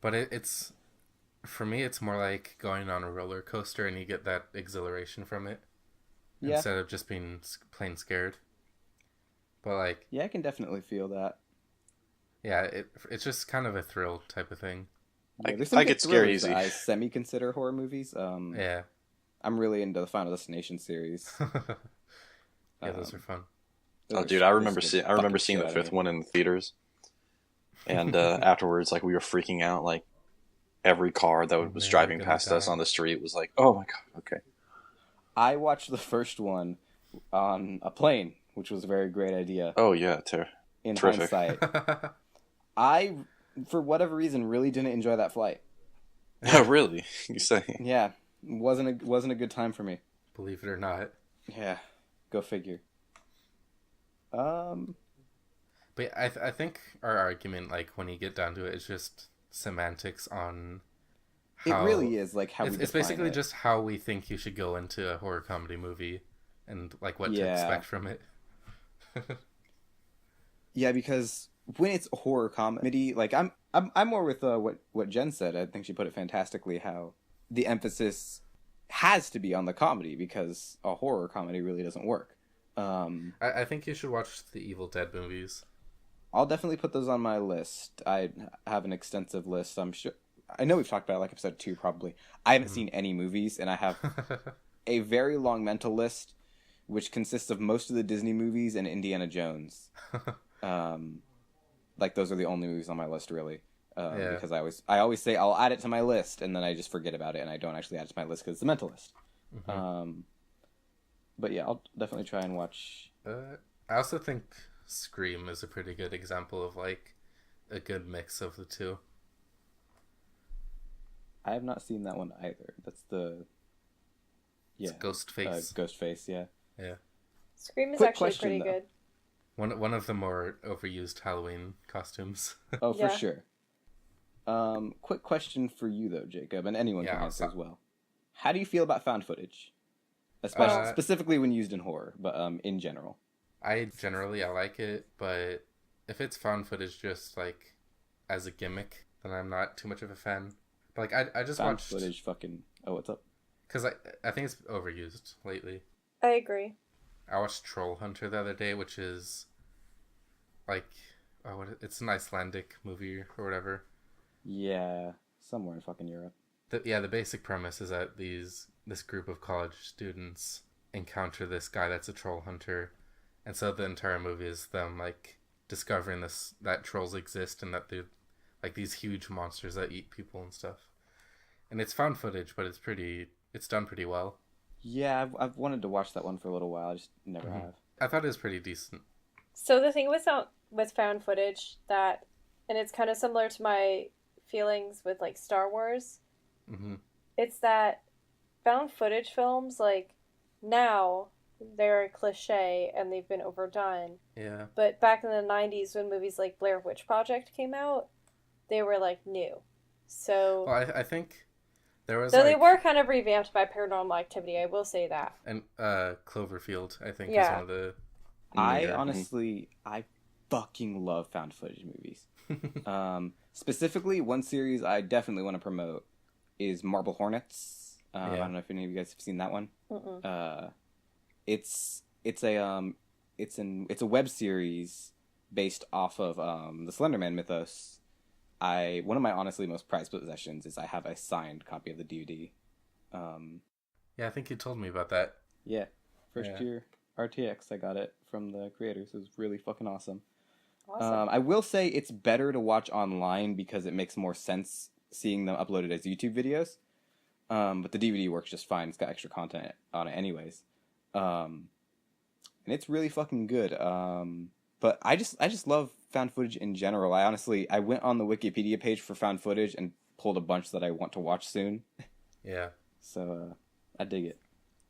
But it's, for me, it's more like going on a roller coaster and you get that exhilaration from it. Yeah. Instead of just being plain scared. But, like... Yeah, I can definitely feel that. Yeah, it's just kind of a thrill type of thing. Yeah, I get scared easy. I semi-consider horror movies. Yeah. I'm really into the Final Destination series. Yeah, those are fun. Oh, dude, I remember seeing the fifth one in the theaters, and afterwards, like, we were freaking out. Like, every car that was driving past us on the street was like, "Oh my god, okay." I watched the first one on a plane, which was a very great idea. Oh yeah, in terrific. Hindsight, I, for whatever reason, really didn't enjoy that flight. Oh, really? You say? Yeah. Wasn't a good time for me. Believe it or not. Yeah, go figure. But I think our argument, like, when you get down to it, is just semantics on how... It really is, like, how it's basically just how we think you should go into a horror comedy movie and, like, what to expect from it. Yeah, because when it's horror comedy, like, I'm more with what Jen said. I think she put it fantastically, how the emphasis has to be on the comedy because a horror comedy really doesn't work. I think you should watch the Evil Dead movies. I'll definitely put those on my list. I have an extensive list. I'm sure. I know we've talked about it, like episode 2 probably. I haven't seen any movies, and I have a very long mental list, which consists of most of the Disney movies and Indiana Jones. Like, those are the only movies on my list, really. Because I always say I'll add it to my list, and then I just forget about it, and I don't actually add it to my list because it's a mental list. Mm-hmm. But yeah, I'll definitely try and watch. I also think Scream is a pretty good example of like a good mix of the two. I have not seen that one either. That's the it's Ghostface. Ghostface, yeah. Yeah. Scream is actually pretty good. One of the more overused Halloween costumes. Oh, for sure. Quick question for you though, Jacob, and anyone can answer as well. How do you feel about found footage, especially specifically when used in horror, but in general? I like it, but if it's found footage just like as a gimmick, then I'm not too much of a fan. But like I just found watched footage. Oh, what's up? Because I think it's overused lately. I agree. I watched Troll Hunter the other day, which is like it's an Icelandic movie or whatever. Yeah, somewhere in fucking Europe. The basic premise is that this group of college students encounter this guy that's a troll hunter, and so the entire movie is them like discovering that trolls exist and that they're like these huge monsters that eat people and stuff. And it's found footage, but it's done pretty well. Yeah, I've wanted to watch that one for a little while. I just never have. I thought it was pretty decent. So the thing with found footage and it's kind of similar to my feelings with like Star Wars. Mm-hmm. It's that found footage films, like, now they're a cliche and they've been overdone. Yeah. But back in the 90s when movies like Blair Witch Project came out, they were like new. So I think there was they were kind of revamped by Paranormal Activity, I will say that. And Cloverfield, I think, is one of the I fucking love found footage movies. Specifically, one series I definitely want to promote is Marble Hornets. I don't know if any of you guys have seen that one. It's a web series based off of the Slenderman mythos. One of my honestly most prized possessions is I have a signed copy of the DVD. Yeah, I think you told me about that. Yeah, first year RTX. I got it from the creators. It was really fucking awesome. I will say it's better to watch online because it makes more sense seeing them uploaded as YouTube videos. But the DVD works just fine. It's got extra content on it anyways. And it's really fucking good. But I just love found footage in general. I went on the Wikipedia page for found footage and pulled a bunch that I want to watch soon. Yeah. So I dig it.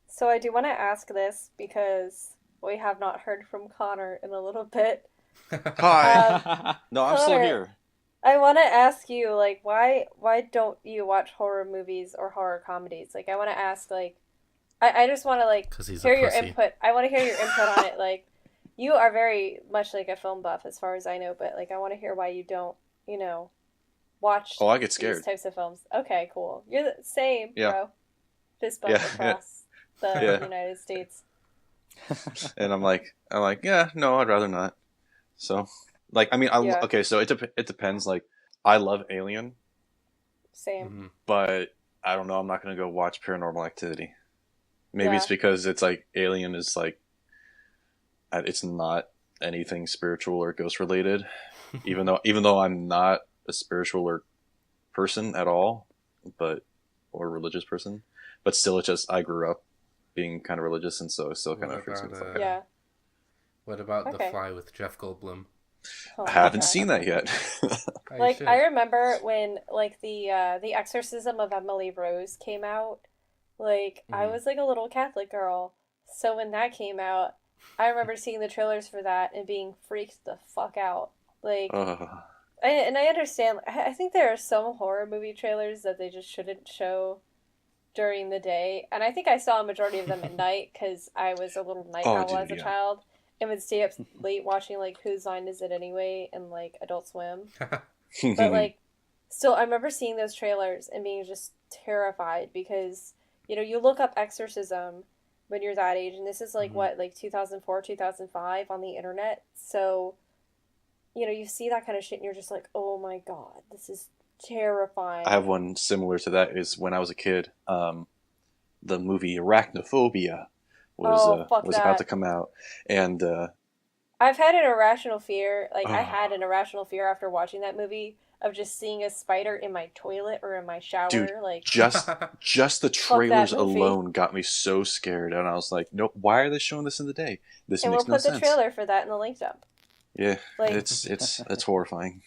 So I do want to ask this because we have not heard from Connor in a little bit. Hi. No, I'm Connor, still here. I want to ask you, like, why don't you watch horror movies or horror comedies? Like, I want to ask, like, I just want to, like, hear your input. I want to hear your input on it. Like, you are very much like a film buff as far as I know, but, like, I want to hear why you don't, watch I get scared. these types of films. Okay, cool. You're the same, bro. Fist bump across the United States. And I'm like, yeah, no, I'd rather not. So, like, I mean, okay, so it depends. Like, I love Alien. Same. But I don't know. I'm not gonna go watch Paranormal Activity. Maybe it's because it's like Alien is like, it's not anything spiritual or ghost related. even though I'm not a spiritual or person at all, or religious person, but still, it's just I grew up being kind of religious, and so it still kind of freaks me the fuck out. What about The Fly with Jeff Goldblum? Oh, I haven't seen that yet. Like, I remember when, like, the Exorcism of Emily Rose came out. Like, I was, like, a little Catholic girl. So when that came out, I remember seeing the trailers for that and being freaked the fuck out. Like, I understand. I think there are some horror movie trailers that they just shouldn't show during the day. And I think I saw a majority of them at night because I was a little night owl as a child. And would stay up late watching, like, Whose Line Is It Anyway? And, like, Adult Swim. But, like, still, I remember seeing those trailers and being just terrified because, you look up Exorcism when you're that age, and this is, like, what, like, 2004, 2005 on the internet? So, you see that kind of shit and you're just like, oh my god, this is terrifying. I have one similar to that is when I was a kid, the movie Arachnophobia was about to come out, and I've had an irrational fear. Like, I had an irrational fear after watching that movie of just seeing a spider in my toilet or in my shower. Dude, like just the trailers alone got me so scared, and I was like, nope, why are they showing this in the day? This makes no sense. And we'll put the trailer for that in the link dump. Yeah, like, it's horrifying.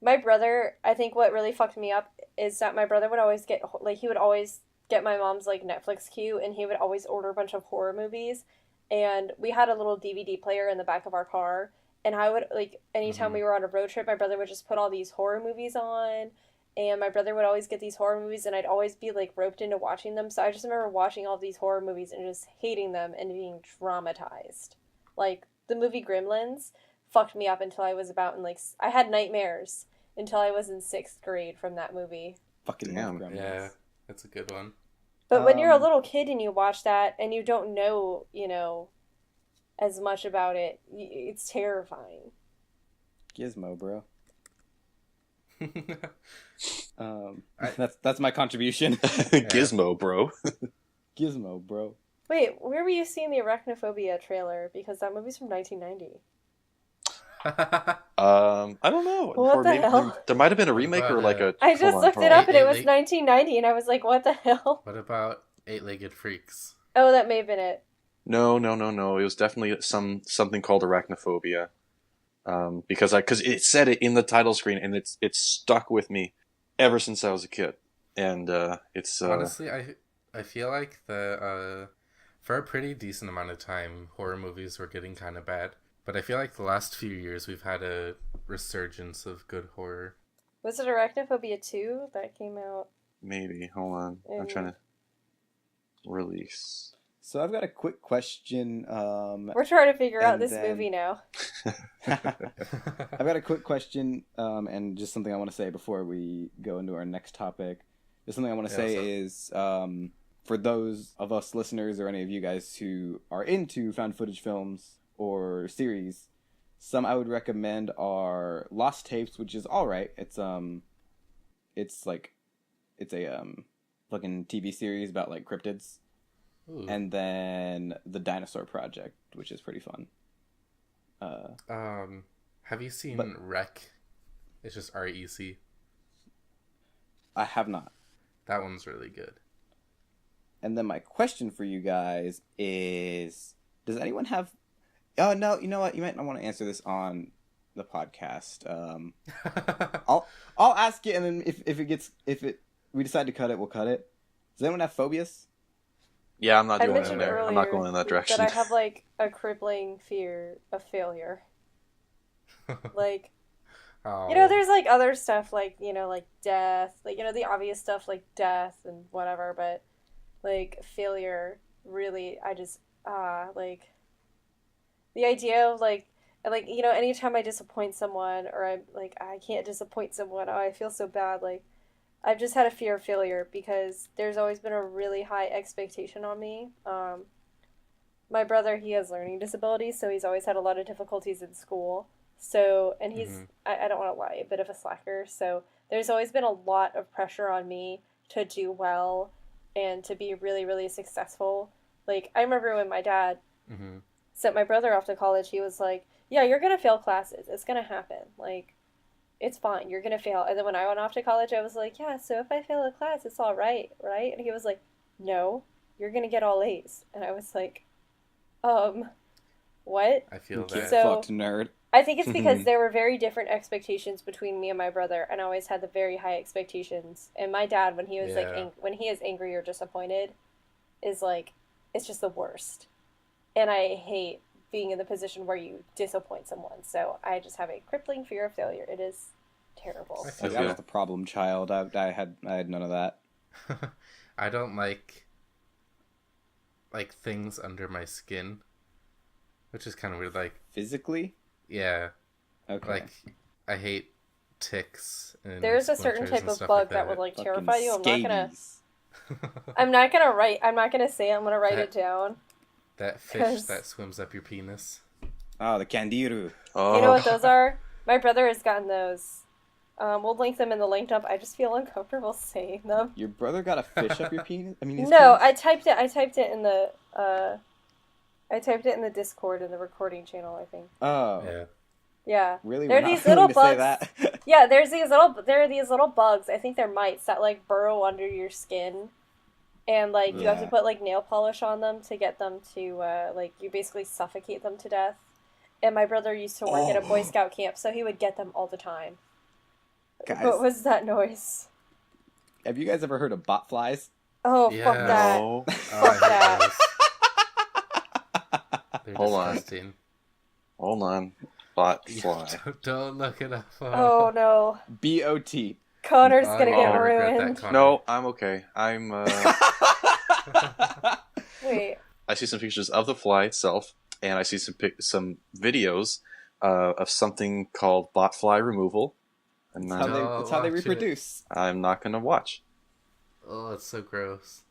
My brother, I think what really fucked me up is that my brother would always get, like, he would always get my mom's, like, Netflix queue, and he would always order a bunch of horror movies, and we had a little DVD player in the back of our car, and I would, like, anytime we were on a road trip, my brother would just put all these horror movies on, and my brother would always get these horror movies, and I'd always be, like, roped into watching them, so I just remember watching all these horror movies and just hating them and being traumatized. Like, the movie Gremlins fucked me up until I was about in, like, I had nightmares until I was in 6th grade from that movie. Fucking Gremlins. Yeah, that's a good one. But when you're a little kid and you watch that and you don't know, as much about it, it's terrifying. Gizmo, bro. That's my contribution. Gizmo, bro. Gizmo, bro. Wait, where were you seeing the Arachnophobia trailer? Because that movie's from 1990. I don't know. What the hell? There might have been a remake or like a... I just looked it up and it was 1990 and I was like, what the hell? What about Eight-Legged Freaks? Oh, that may have been it. No. It was definitely something called Arachnophobia. Because it said it in the title screen and it's stuck with me ever since I was a kid. And it's... Honestly, I feel like for a pretty decent amount of time, horror movies were getting kind of bad. But I feel like the last few years we've had a resurgence of good horror. Was it Arachnophobia 2 that came out? Maybe. Hold on. I'm trying to release. So I've got a quick question. We're trying to figure out this movie now. I've got a quick question and just something I want to say before we go into our next topic. Just something I want to say is for those of us listeners or any of you guys who are into found footage films or series, some I would recommend are Lost Tapes, which is all right. It's a fucking TV series about like cryptids. Ooh. And then The Dinosaur Project, which is pretty fun. Have you seen Rec? It's just REC. I have not. That one's really good. And then my question for you guys is, does anyone have... Oh, no, you know what? You might not want to answer this on the podcast. I'll ask it, and then if we decide to cut it, we'll cut it. Does anyone have phobias? Yeah, I'm not doing it there. I'm not going in that direction. But I have like a crippling fear of failure. Like, there's like other stuff like like death, like the obvious stuff like death and whatever. But like failure, really, I just like the idea of like anytime I disappoint someone or I can't disappoint someone, I feel so bad. Like, I've just had a fear of failure because there's always been a really high expectation on me. My brother, he has learning disabilities, so he's always had a lot of difficulties in school. So, and he's, I don't want to lie, a bit of a slacker. So there's always been a lot of pressure on me to do well and to be really, really successful. Like, I remember when my dad sent my brother off to college, he was like, yeah, you're going to fail classes. It's going to happen. Like, it's fine. You're going to fail. And then when I went off to college, I was like, yeah, so if I fail a class, it's all right, right? And he was like, no, you're going to get all A's. And I was like, what? I feel that. So, fucked nerd. I think it's because there were very different expectations between me and my brother, and I always had the very high expectations. And my dad, when he was when he is angry or disappointed, is like, it's just the worst. And I hate being in the position where you disappoint someone. So I just have a crippling fear of failure. It is terrible. I was the problem child. I had none of that. I don't like things under my skin, which is kind of weird. Like physically. Yeah. Okay. Like, I hate ticks. And there's a certain type of bug that would like terrify you. I'm not gonna say it. I'm gonna write it down. That fish that swims up your penis. Oh, the candiru. Oh. You know what those are? My brother has gotten those. We'll link them in the link up. I just feel uncomfortable saying them. Your brother got a fish up your penis? I mean, no, penis? I typed it in the Discord in the recording channel, I think. Oh. Yeah. Yeah. Really? There are these little bugs. Say that? Yeah, there are these little bugs. I think they're mites that like burrow under your skin, and like you have to put like nail polish on them to get them to like you basically suffocate them to death. And my brother used to work at a Boy Scout camp, so he would get them all the time. Guys, what was that noise? Have you guys ever heard of bot flies? Oh, fuck that! No. Fuck that! They're Hold disgusting. on. Hold on. Bot fly. Don't look it up. Oh no. BOT. Connor's gonna get regret ruined. that, Connor. No, I'm okay. Wait. I see some pictures of the fly itself, and I see some videos of something called bot fly removal. And It's how they reproduce. I'm not going to watch. Oh, it's so gross.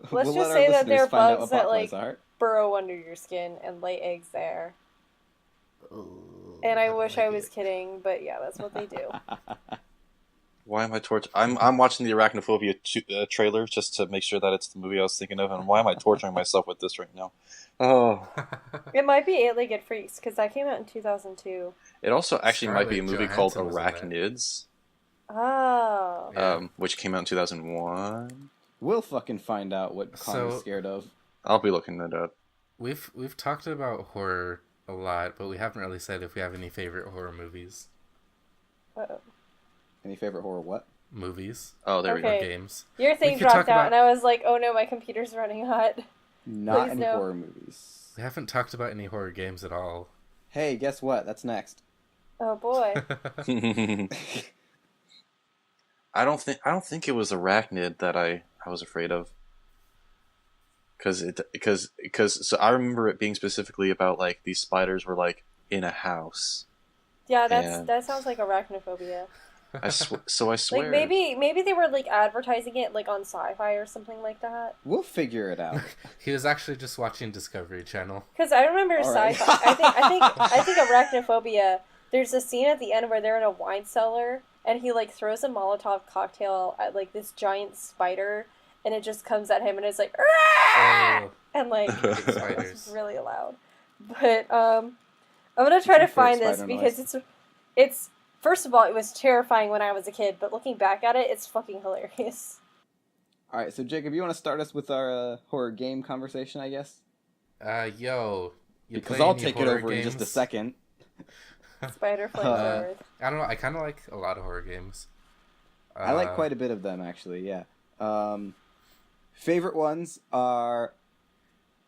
Let's just say that they're bugs that like burrow under your skin and lay eggs there. And I wish I was kidding, but yeah, that's what they do. Why am I I'm watching the Arachnophobia trailer just to make sure that it's the movie I was thinking of, and why am I torturing myself with this right now? Oh. It might be Eight-Legged Freaks, because that came out in 2002. It also actually Scarlett might be a movie called Johansson was in that. Arachnids, Oh. Yeah. which came out in 2001. We'll fucking find out what Connor's scared of. I'll be looking that up. We've talked about horror a lot, but we haven't really said if we have any favorite horror movies. Uh-oh. Any favorite horror what? Movies. Oh, there we go. Okay. Games. Your thing dropped out, and I was like, oh no, my computer's running hot. Not Please any no. horror movies. We haven't talked about any horror games at all. Hey, guess what? That's next. Oh boy. I don't think it was Arachnid that I was afraid of. Because so I remember it being specifically about like these spiders were like in a house. Yeah, that sounds like arachnophobia. So I swear. Like maybe they were like advertising it like on Sci-Fi or something like that. We'll figure it out. He was actually just watching Discovery Channel. Because I remember Right. Sci-Fi. I think arachnophobia. There's a scene at the end where they're in a wine cellar and he like throws a Molotov cocktail at like this giant spider, and it just comes at him and it's like, Oh, and like spiders. it's really loud. But I'm gonna try to find this because it's first of all, it was terrifying when I was a kid, but looking back at it, it's fucking hilarious. All right, so Jacob, you want to start us with our horror game conversation, I guess? Yo. Because I'll take it over in just a second. Spider flamethrower. I don't know. I kind of like a lot of horror games. I like quite a bit of them, actually, yeah. Favorite ones are,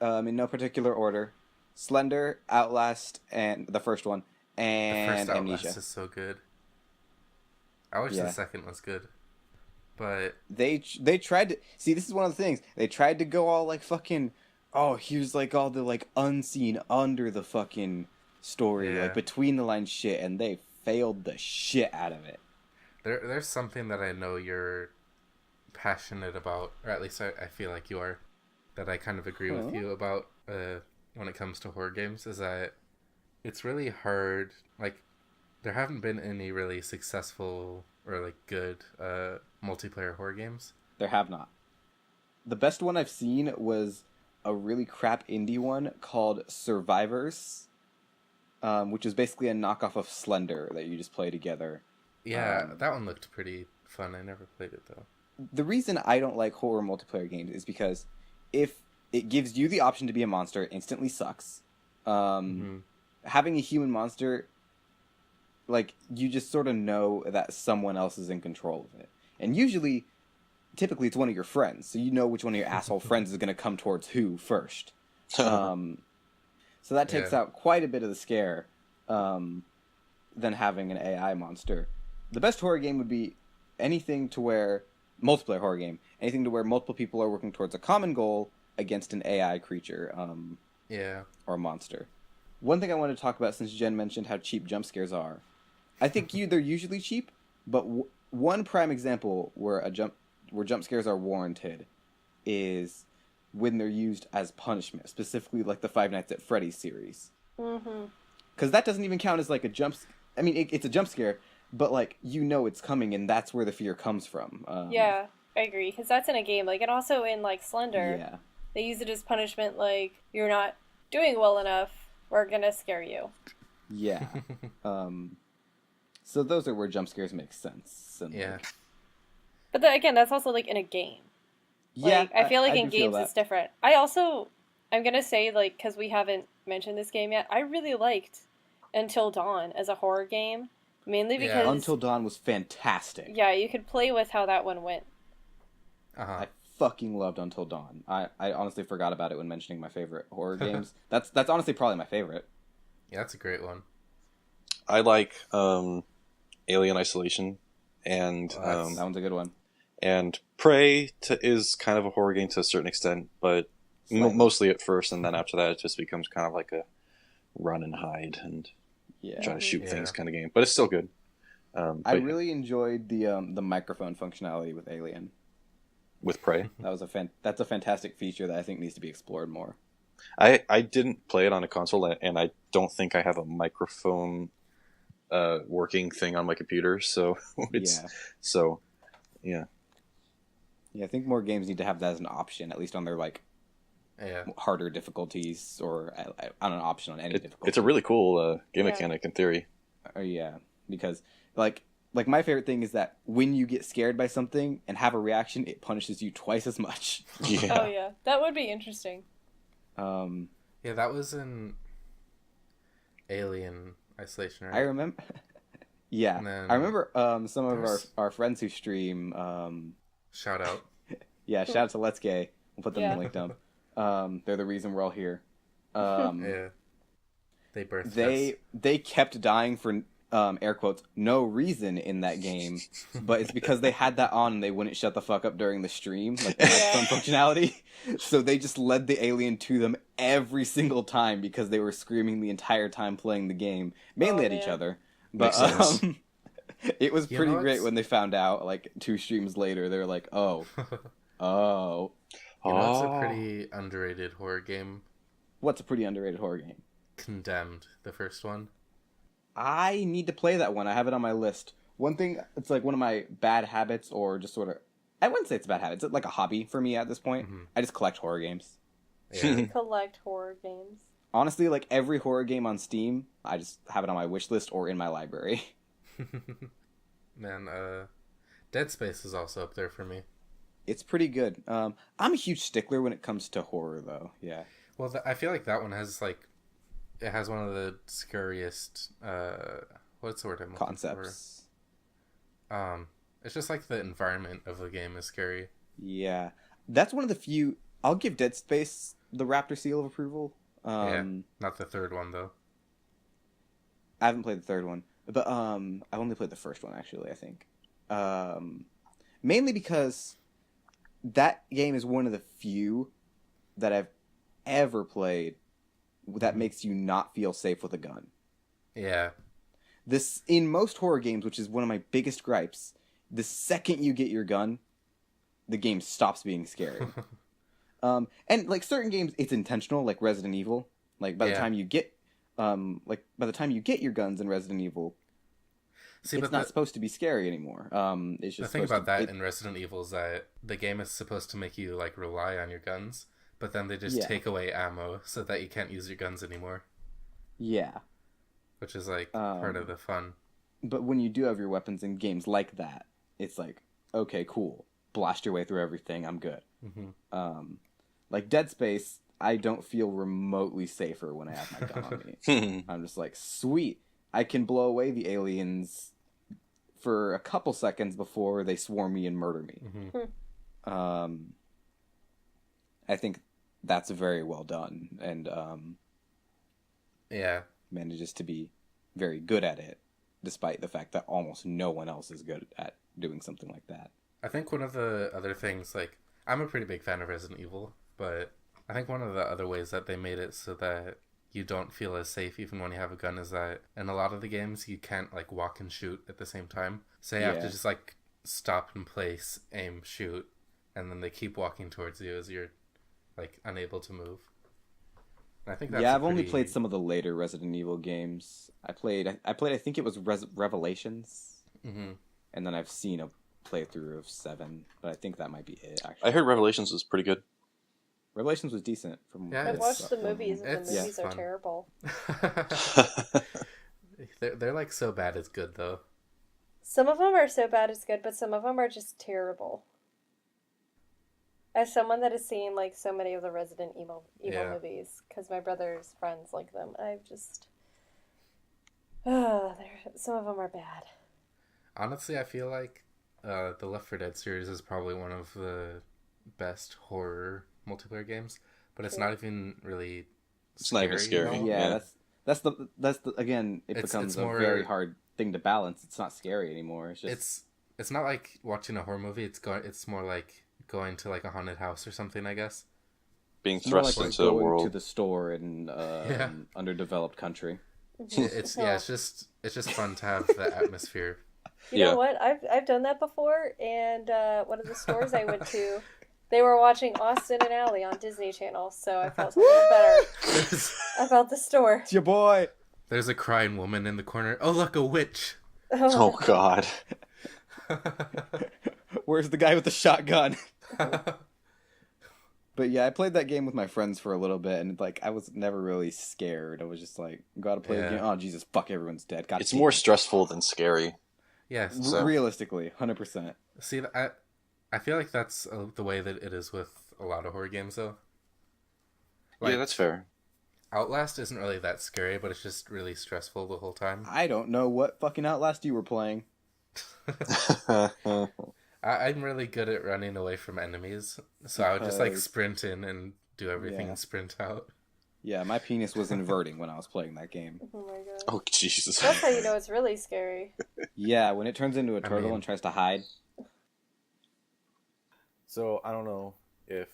in no particular order, Slender, Outlast, and the first one, and the first Amnesia. Outlast is so good. I wish the second was good, but they tried to see. This is one of the things they tried to go all like fucking. Oh, here's like all the like unseen under the fucking story, like between the lines shit, and they failed the shit out of it. There's something that I know you're passionate about, or at least I feel like you are, that I kind of agree with you about when it comes to horror games, is that it's really hard. Like, there haven't been any really successful or like good multiplayer horror games. There have not. The best one I've seen was a really crap indie one called Survivors, which is basically a knockoff of Slender that you just play together. Yeah, that one looked pretty fun. I never played it, though. The reason I don't like horror multiplayer games is because if it gives you the option to be a monster, it instantly sucks. Having a human monster, like, you just sort of know that someone else is in control of it. And typically it's one of your friends, so you know which one of your asshole friends is going to come towards who first. So that takes out quite a bit of the scare than having an AI monster. The best horror game would be anything to where multiplayer horror game, anything to where multiple people are working towards a common goal against an AI creature, or monster. One thing I want to talk about, since Jen mentioned how cheap jump scares are, I think they're usually cheap, but one prime example where jump scares are warranted is when they're used as punishment, specifically like the Five Nights at Freddy's series. Because that doesn't even count as like a jump. I mean, it's a jump scare, but like it's coming, and that's where the fear comes from. Yeah, I agree, because that's in a game. Like, and also in like Slender, they use it as punishment. Like, you're not doing well enough, we're gonna scare you. Yeah. So those are where jump scares make sense. And, Yeah. like, But again, that's also like in a game. Yeah, Like, I feel like I in do feel games that. it's different. I'm gonna say, like, because we haven't mentioned this game yet, I really liked Until Dawn as a horror game. Mainly because... Until Dawn was fantastic. Yeah, you could play with how that one went. I fucking loved Until Dawn. I honestly forgot about it when mentioning my favorite horror games. That's honestly probably my favorite. Yeah, that's a great one. I like Alien Isolation, and That one's a good one. And Prey is kind of a horror game to a certain extent, but mostly at first, and then after that, it just becomes kind of like a run and hide and try to shoot things kind of game. But it's still good. I really enjoyed the microphone functionality with Alien. With Prey, that's a fantastic feature that I think needs to be explored more. I didn't play it on a console, and I don't think I have a microphone working thing on my computer. So yeah. Yeah, I think more games need to have that as an option, at least on their harder difficulties, or on an option on any difficulty. It's a really cool game mechanic in theory. Because like my favorite thing is that when you get scared by something and have a reaction, it punishes you twice as much. Yeah. Oh yeah, that would be interesting. Yeah, that was in Alien Isolation, right? I remember. Yeah, I remember some of our friends who stream. Shout out. Yeah, shout out to LetsGay. We'll put them in the link down. They're the reason we're all here. Yeah. They birthed us. They kept dying for air quotes no reason in that game, but it's because they had that on and they wouldn't shut the fuck up during the stream, like the microphone functionality. So they just led the alien to them every single time because they were screaming the entire time playing the game, mainly at each other. But it was pretty great when they found out, like 2 streams later. They were like, oh. It's a pretty underrated horror game. What's a pretty underrated horror game? Condemned, the first one. I need to play that one. I have it on my list. One thing, it's like one of my bad habits, or just sort of, I wouldn't say it's a bad habit. It's like a hobby for me at this point. Mm-hmm. I just collect horror games. Yeah. Collect horror games. Honestly, like every horror game on Steam, I just have it on my wish list or in my library. Man, Dead Space is also up there for me. It's pretty good. I'm a huge stickler when it comes to horror, though. Yeah. Well, I feel like that one has it has one of the scariest. What's the word I'm looking for? Concepts. It's just like the environment of the game is scary. Yeah, that's one of the few. I'll give Dead Space the Raptor seal of approval. Not the third one though. I haven't played the third one, but I've only played the first one actually. I think, mainly because that game is one of the few that I've ever played that makes you not feel safe with a gun. Yeah. This, in most horror games, which is one of my biggest gripes, the second you get your gun, the game stops being scary. And like certain games, it's intentional, like Resident Evil. Like by the time you get, your guns in Resident Evil, it's not supposed to be scary anymore. It's just the thing about that in Resident Evil is that the game is supposed to make you like rely on your guns, but then they just take away ammo so that you can't use your guns anymore. Yeah. Which is like part of the fun. But when you do have your weapons in games like that, it's like, okay, cool. Blast your way through everything. I'm good. Mm-hmm. Like Dead Space, I don't feel remotely safer when I have my gun on me. I'm just like, sweet. I can blow away the aliens for a couple seconds before they swarm me and murder me. Mm-hmm. I think that's very well done, and manages to be very good at it, despite the fact that almost no one else is good at doing something like that. I think one of the other things, like, I'm a pretty big fan of Resident Evil, but I think one of the other ways that they made it so that you don't feel as safe even when you have a gun is that in a lot of the games you can't like walk and shoot at the same time. So you have to just like stop in place, aim, shoot, and then they keep walking towards you as you're like unable to move. And I think that's I've only played some of the later Resident Evil games. I played I think it was Revelations. Mm-hmm. And then I've seen a playthrough of 7, but I think that might be it actually. I heard Revelations was pretty good. Revelations was decent. I've watched the movies, and the movies are terrible. They're like so bad it's good though. Some of them are so bad it's good, but some of them are just terrible. As someone that has seen like so many of the Resident Evil movies, because my brother's friends like them, I've just some of them are bad. Honestly, I feel like the Left 4 Dead series is probably one of the best horror multiplayer games, but it's not even really. It's not even scary. You know? Yeah, that's the again. It becomes a very hard thing to balance. It's not scary anymore. It's just it's not like watching a horror movie. It's more like going to like a haunted house or something, I guess. Being thrust into a world. To the store in underdeveloped country. It's just fun to have that atmosphere. You know what? I've done that before, and one of the stores I went to, they were watching Austin and Ally on Disney Channel, so I felt something better about the store. It's your boy. There's a crying woman in the corner. Oh, look, a witch. Oh God. Where's the guy with the shotgun? But yeah, I played that game with my friends for a little bit, and like I was never really scared. I was just like, gotta play the game. Oh Jesus, fuck, everyone's dead. It's more stressful than scary. Yes, so. Realistically, 100%. See, I feel like that's the way that it is with a lot of horror games, though. Like, yeah, that's fair. Outlast isn't really that scary, but it's just really stressful the whole time. I don't know what fucking Outlast you were playing. I'm really good at running away from enemies, so I would just like sprint in and do everything and sprint out. Yeah, my penis was inverting when I was playing that game. Oh my god. Oh Jesus. That's how you know it's really scary. Yeah, when it turns into a turtle and tries to hide. So I don't know if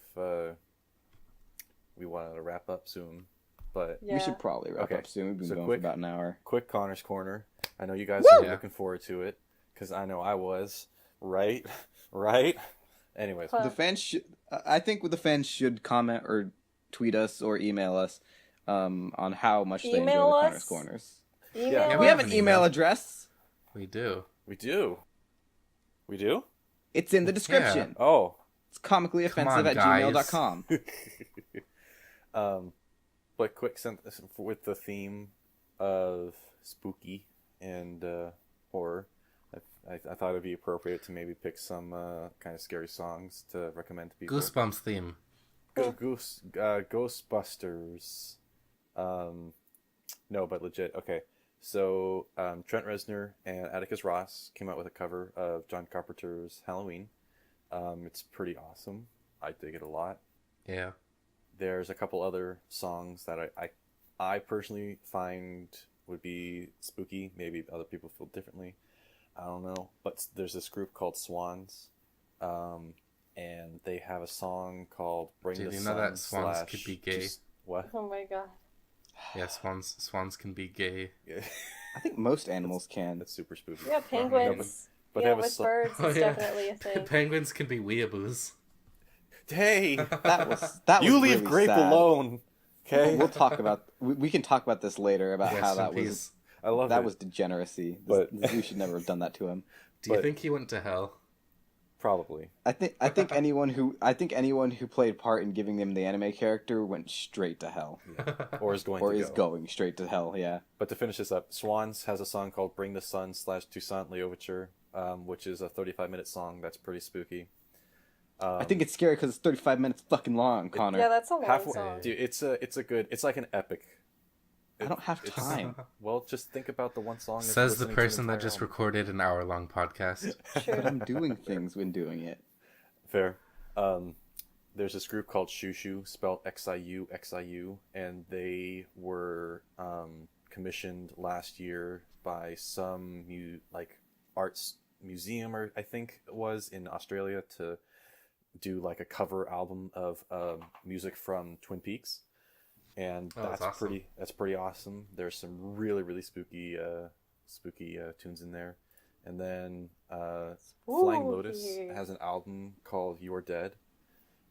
we wanted to wrap up soon, but we should probably wrap up soon. We've been going for about an hour. Quick Connor's Corner. I know you guys are looking forward to it because I know I was. Right. Anyways, the fans I think the fans should comment or tweet us or email us on how much they enjoy the Connor's Corners. Yeah, we have an email address. We do. It's in the description. Yeah. Oh. It's comicallyoffensive@gmail.com. But quick sentence with the theme of spooky and horror. I thought it'd be appropriate to maybe pick some kind of scary songs to recommend to people. Goosebumps theme. Ghostbusters. No, but legit. Okay. So Trent Reznor and Atticus Ross came out with a cover of John Carpenter's Halloween. It's pretty awesome. I dig it a lot. Yeah. There's a couple other songs that I personally find would be spooky. Maybe other people feel differently. I don't know. But there's this group called Swans. And they have a song called Bring the Sun. Do you know that swans could be gay? What? Oh my god. Yeah, swans can be gay. Yeah. I think most animals can. That's super spooky. Yeah, penguins. But with birds, it's definitely a thing. Penguins can be weeaboos. Hey, that was you leave really Grape sad. Alone. Okay, we'll talk about. We can talk about this later about how that was. I love that was degeneracy. But we should never have done that to him. Do you think he went to hell? Probably. I think anyone who played part in giving them the anime character went straight to hell. Yeah. Or is going going straight to hell, yeah. But to finish this up, Swans has a song called Bring the Sun /Toussaint L'Ouverture, which is a 35-minute song that's pretty spooky. I think it's scary because it's 35 minutes fucking long, Connor. Yeah, that's a long song. Dude, it's like an epic. I don't have time. Well, just think about the one song. Says the person that just recorded an hour-long podcast. Sure. I'm doing things when doing it. Fair. There's this group called Shoo Shoo, spelled XIU, and they were commissioned last year by some arts museum, or I think it was in Australia, to do like a cover album of music from Twin Peaks. And that's awesome. That's pretty awesome. There's some really, really spooky tunes in there. And then Flying Lotus has an album called You're Dead.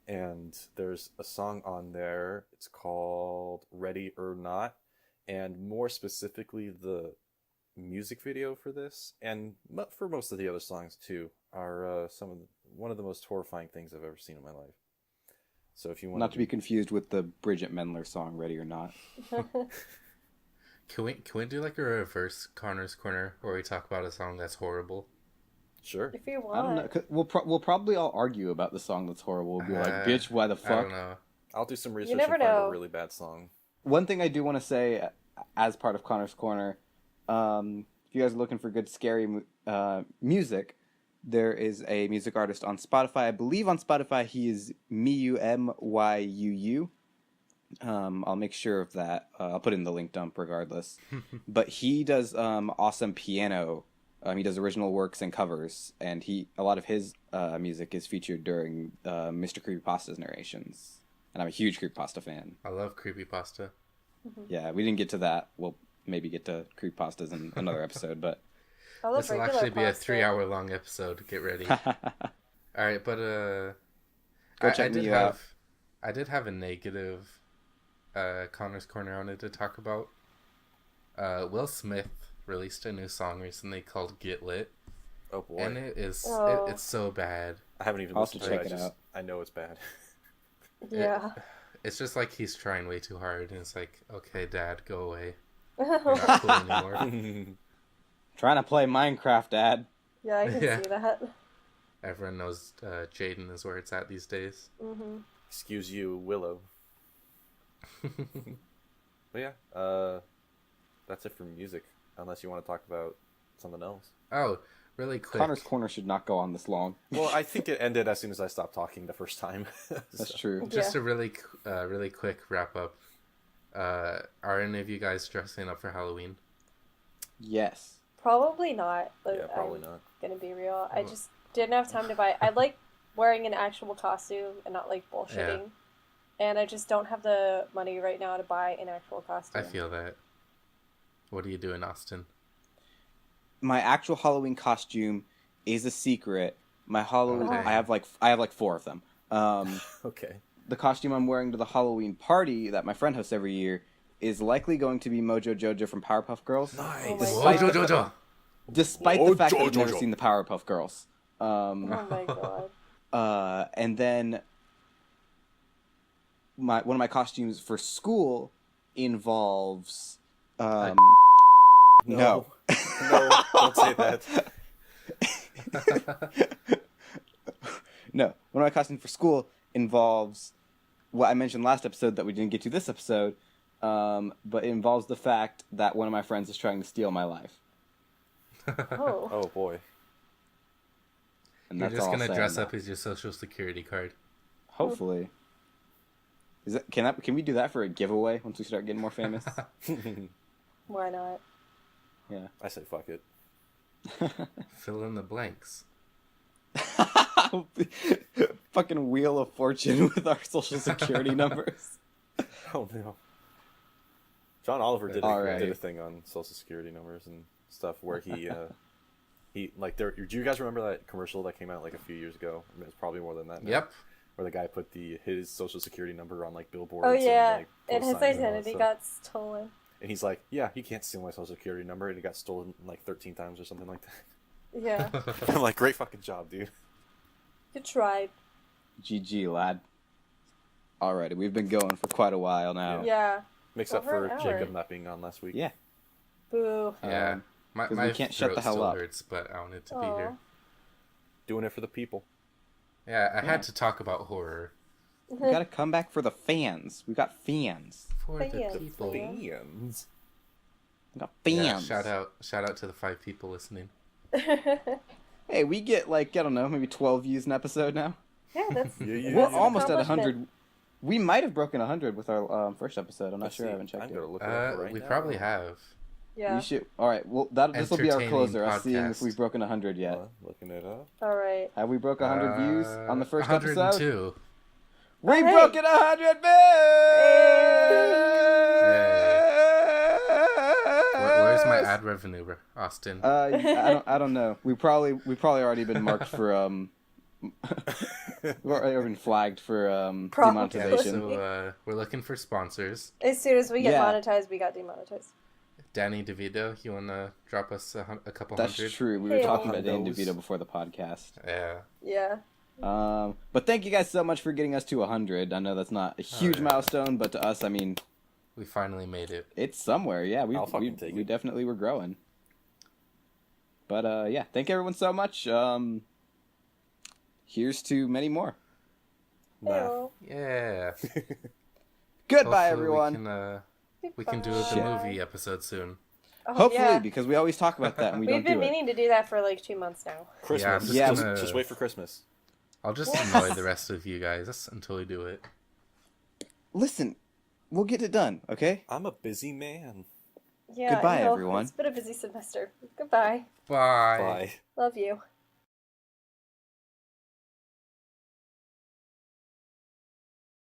And there's a song on there. It's called Ready or Not. And more specifically, the music video for this, and for most of the other songs too, are one of the most horrifying things I've ever seen in my life. So if you want not to be confused with the Bridget Mendler song "Ready or Not." Can we do like a reverse Connor's Corner where we talk about a song that's horrible? Sure. If you want. I don't know. We'll probably all argue about the song that's horrible. We'll be like, bitch, why the fuck? I don't know. I'll do some research You never and find know. a really bad song. One thing I do want to say, as part of Connor's Corner, if you guys are looking for good scary music, there is a music artist on Spotify. I believe on Spotify he is Myuu. I'll make sure of that. I'll put it in the link dump regardless. But he does awesome piano. He does original works and covers, and a lot of his music is featured during Mr. Creepypasta's narrations. And I'm a huge Creepypasta fan. I love creepypasta. Yeah, we didn't get to that. We'll maybe get to Creepypastas in another episode, but this will actually be a 3-hour long episode. Get ready. All right, but go check me out. I did have a negative Connor's Corner I wanted to talk about. Will Smith released a new song recently called "Get Lit." Oh boy! And it's so bad. I haven't even listened to it. I know it's bad. Yeah. It's just like he's trying way too hard, and it's like, okay, Dad, go away. You're not cool anymore. Trying to play Minecraft, Dad. Yeah, I can see that. Everyone knows Jaden is where it's at these days. Mm-hmm. Excuse you, Willow. But yeah, that's it for music. Unless you want to talk about something else. Oh, really quick. Connor's Corner should not go on this long. Well, I think it ended as soon as I stopped talking the first time. That's true. Just a really quick wrap up. Are any of you guys dressing up for Halloween? Yes. Probably not. Yeah, probably not. Gonna be real. I just didn't have time to buy. I like wearing an actual costume and not like bullshitting. Yeah. And I just don't have the money right now to buy an actual costume. I feel that. What are you doing, Austin? My actual Halloween costume is a secret. My Halloween, I have like 4 of them. Okay. The costume I'm wearing to the Halloween party that my friend hosts every year is likely going to be Mojo Jojo from Powerpuff Girls. Nice. Mojo Jojo. Despite the fact that I've never seen the Powerpuff Girls. Oh my god. And then one of my costumes for school involves no. No, don't say that. No, one of my costumes for school involves what I mentioned last episode that we didn't get to this episode, but it involves the fact that one of my friends is trying to steal my life. Oh. Oh boy. And You're that's just all gonna dress up as your social security card. Hopefully. Can we do that for a giveaway once we start getting more famous? Why not? Yeah. I say fuck it. Fill in the blanks. Fucking Wheel of Fortune with our social security numbers. Oh no. John Oliver did a thing on social security numbers and stuff where he like there. Do you guys remember that commercial that came out like a few years ago? I mean, it's probably more than that now. Yep. Where the guy put his social security number on like billboards. Oh yeah, and his identity got stolen. And he's like, "Yeah, you can't steal my social security number," and it got stolen like 13 times or something like that. Yeah. I'm like, great fucking job, dude. Good try. GG, lad. Alrighty, we've been going for quite a while now. Yeah. Makes up for Jacob not being on last week. Yeah. Boo. Yeah. My we can't shut the hell still up. hurts, but I wanted to be here. Doing it for the people. Yeah, I had to talk about horror. We gotta come back for the fans. We got fans. For the people. Fans. We got fans. Yeah, shout out to the 5 people listening. Hey, we get like, I don't know, maybe 12 views an episode now. Yeah, that's we're almost at 100. We might have broken 100 with our first episode. I'm not sure. I haven't checked I'm it. gonna look it up right we now. probably have. Yeah. We should. All right. Well, this will be our closer. Us seeing if podcast. we've broken 100 yet. Looking it up. All right. Have we broke 100 views on the first 102. episode? We Hey. broke 100 views. Where's my ad revenue, Austin? I don't know. We probably already been marked for we've already been flagged for Probably. demonetization. So we're looking for sponsors. As soon as we get Yeah. monetized, we got demonetized. Danny DeVito, you wanna drop us a couple That's hundred? true. We were Hey. talking about Danny Those. DeVito before the podcast. Yeah. Yeah. But thank you guys so much for getting us to 100. I know that's not a huge milestone, but to us, I mean, We finally made it. it's somewhere. Yeah, I'll fucking take we it. definitely were growing. But yeah, thank everyone so much. Here's to many more. Hello. Yeah. Goodbye, Hopefully everyone. We can do the movie episode soon. Oh, Hopefully, because we always talk about that and we don't do it. We've been meaning to do that for like 2 months now. Christmas. Yeah, just wait for Christmas. I'll just annoy the rest of you guys until we do it. Listen, we'll get it done, okay? I'm a busy man. Yeah, Goodbye, everyone. It's been a busy semester. Goodbye. Bye. Bye. Love you.